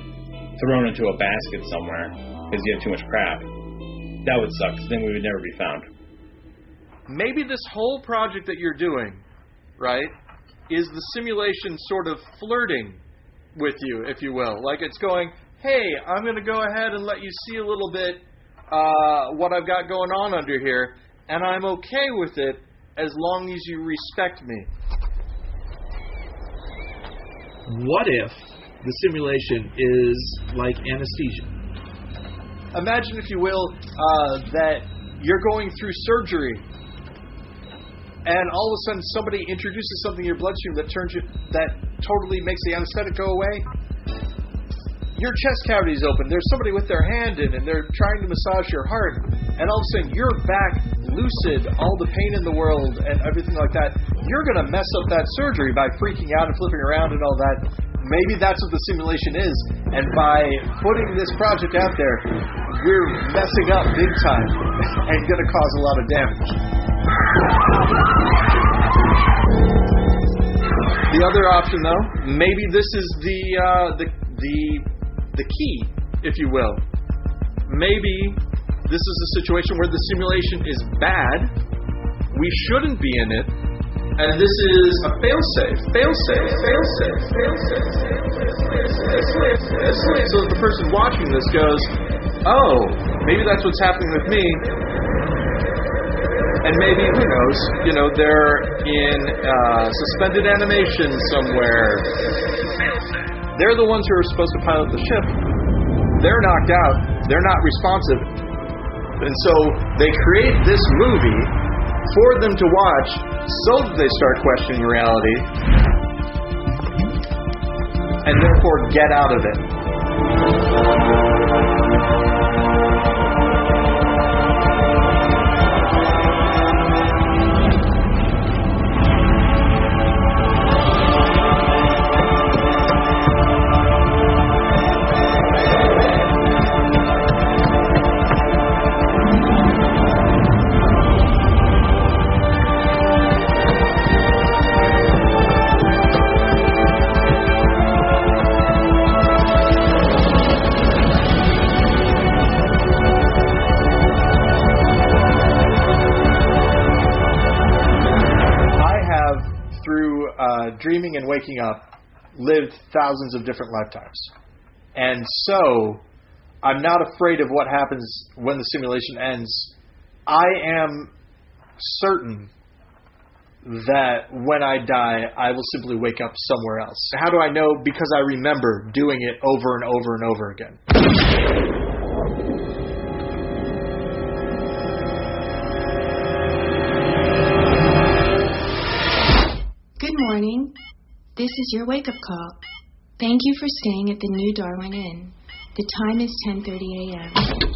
thrown into a basket somewhere because you have too much crap, that would suck, because then we would never be found. Maybe this whole project that you're doing, right, is the simulation sort of flirting with you, if you will. It's going, hey, I'm going to go ahead and let you see a little bit what I've got going on under here, and I'm okay with it as long as you respect me. What if the simulation is like anesthesia? Imagine, if you will, that you're going through surgery, and all of a sudden somebody introduces something in your bloodstream that totally makes the anesthetic go away. Your chest cavity is open. There's somebody with their hand in, and they're trying to massage your heart, and all of a sudden you're back lucid, all the pain in the world and everything like that. You're going to mess up that surgery by freaking out and flipping around and all that. Maybe that's what the simulation is, and by putting this project out there, we're messing up big time and going to cause a lot of damage. The other option, though, maybe this is the key, if you will. Maybe this is a situation where the simulation is bad, we shouldn't be in it, and this is a fail-safe. So that the person watching this goes, oh, maybe that's what's happening with me. And maybe, who knows, they're in suspended animation somewhere. They're the ones who are supposed to pilot the ship. They're knocked out. They're not responsive. And so they create this movie for them to watch so that they start questioning reality and therefore get out of it. Dreaming and waking up, lived thousands of different lifetimes. And so, I'm not afraid of what happens when the simulation ends. I am certain that when I die, I will simply wake up somewhere else. How do I know? Because I remember doing it over and over and over again. Good morning. This is your wake-up call. Thank you for staying at the New Darwin Inn. The time is 10:30 a.m.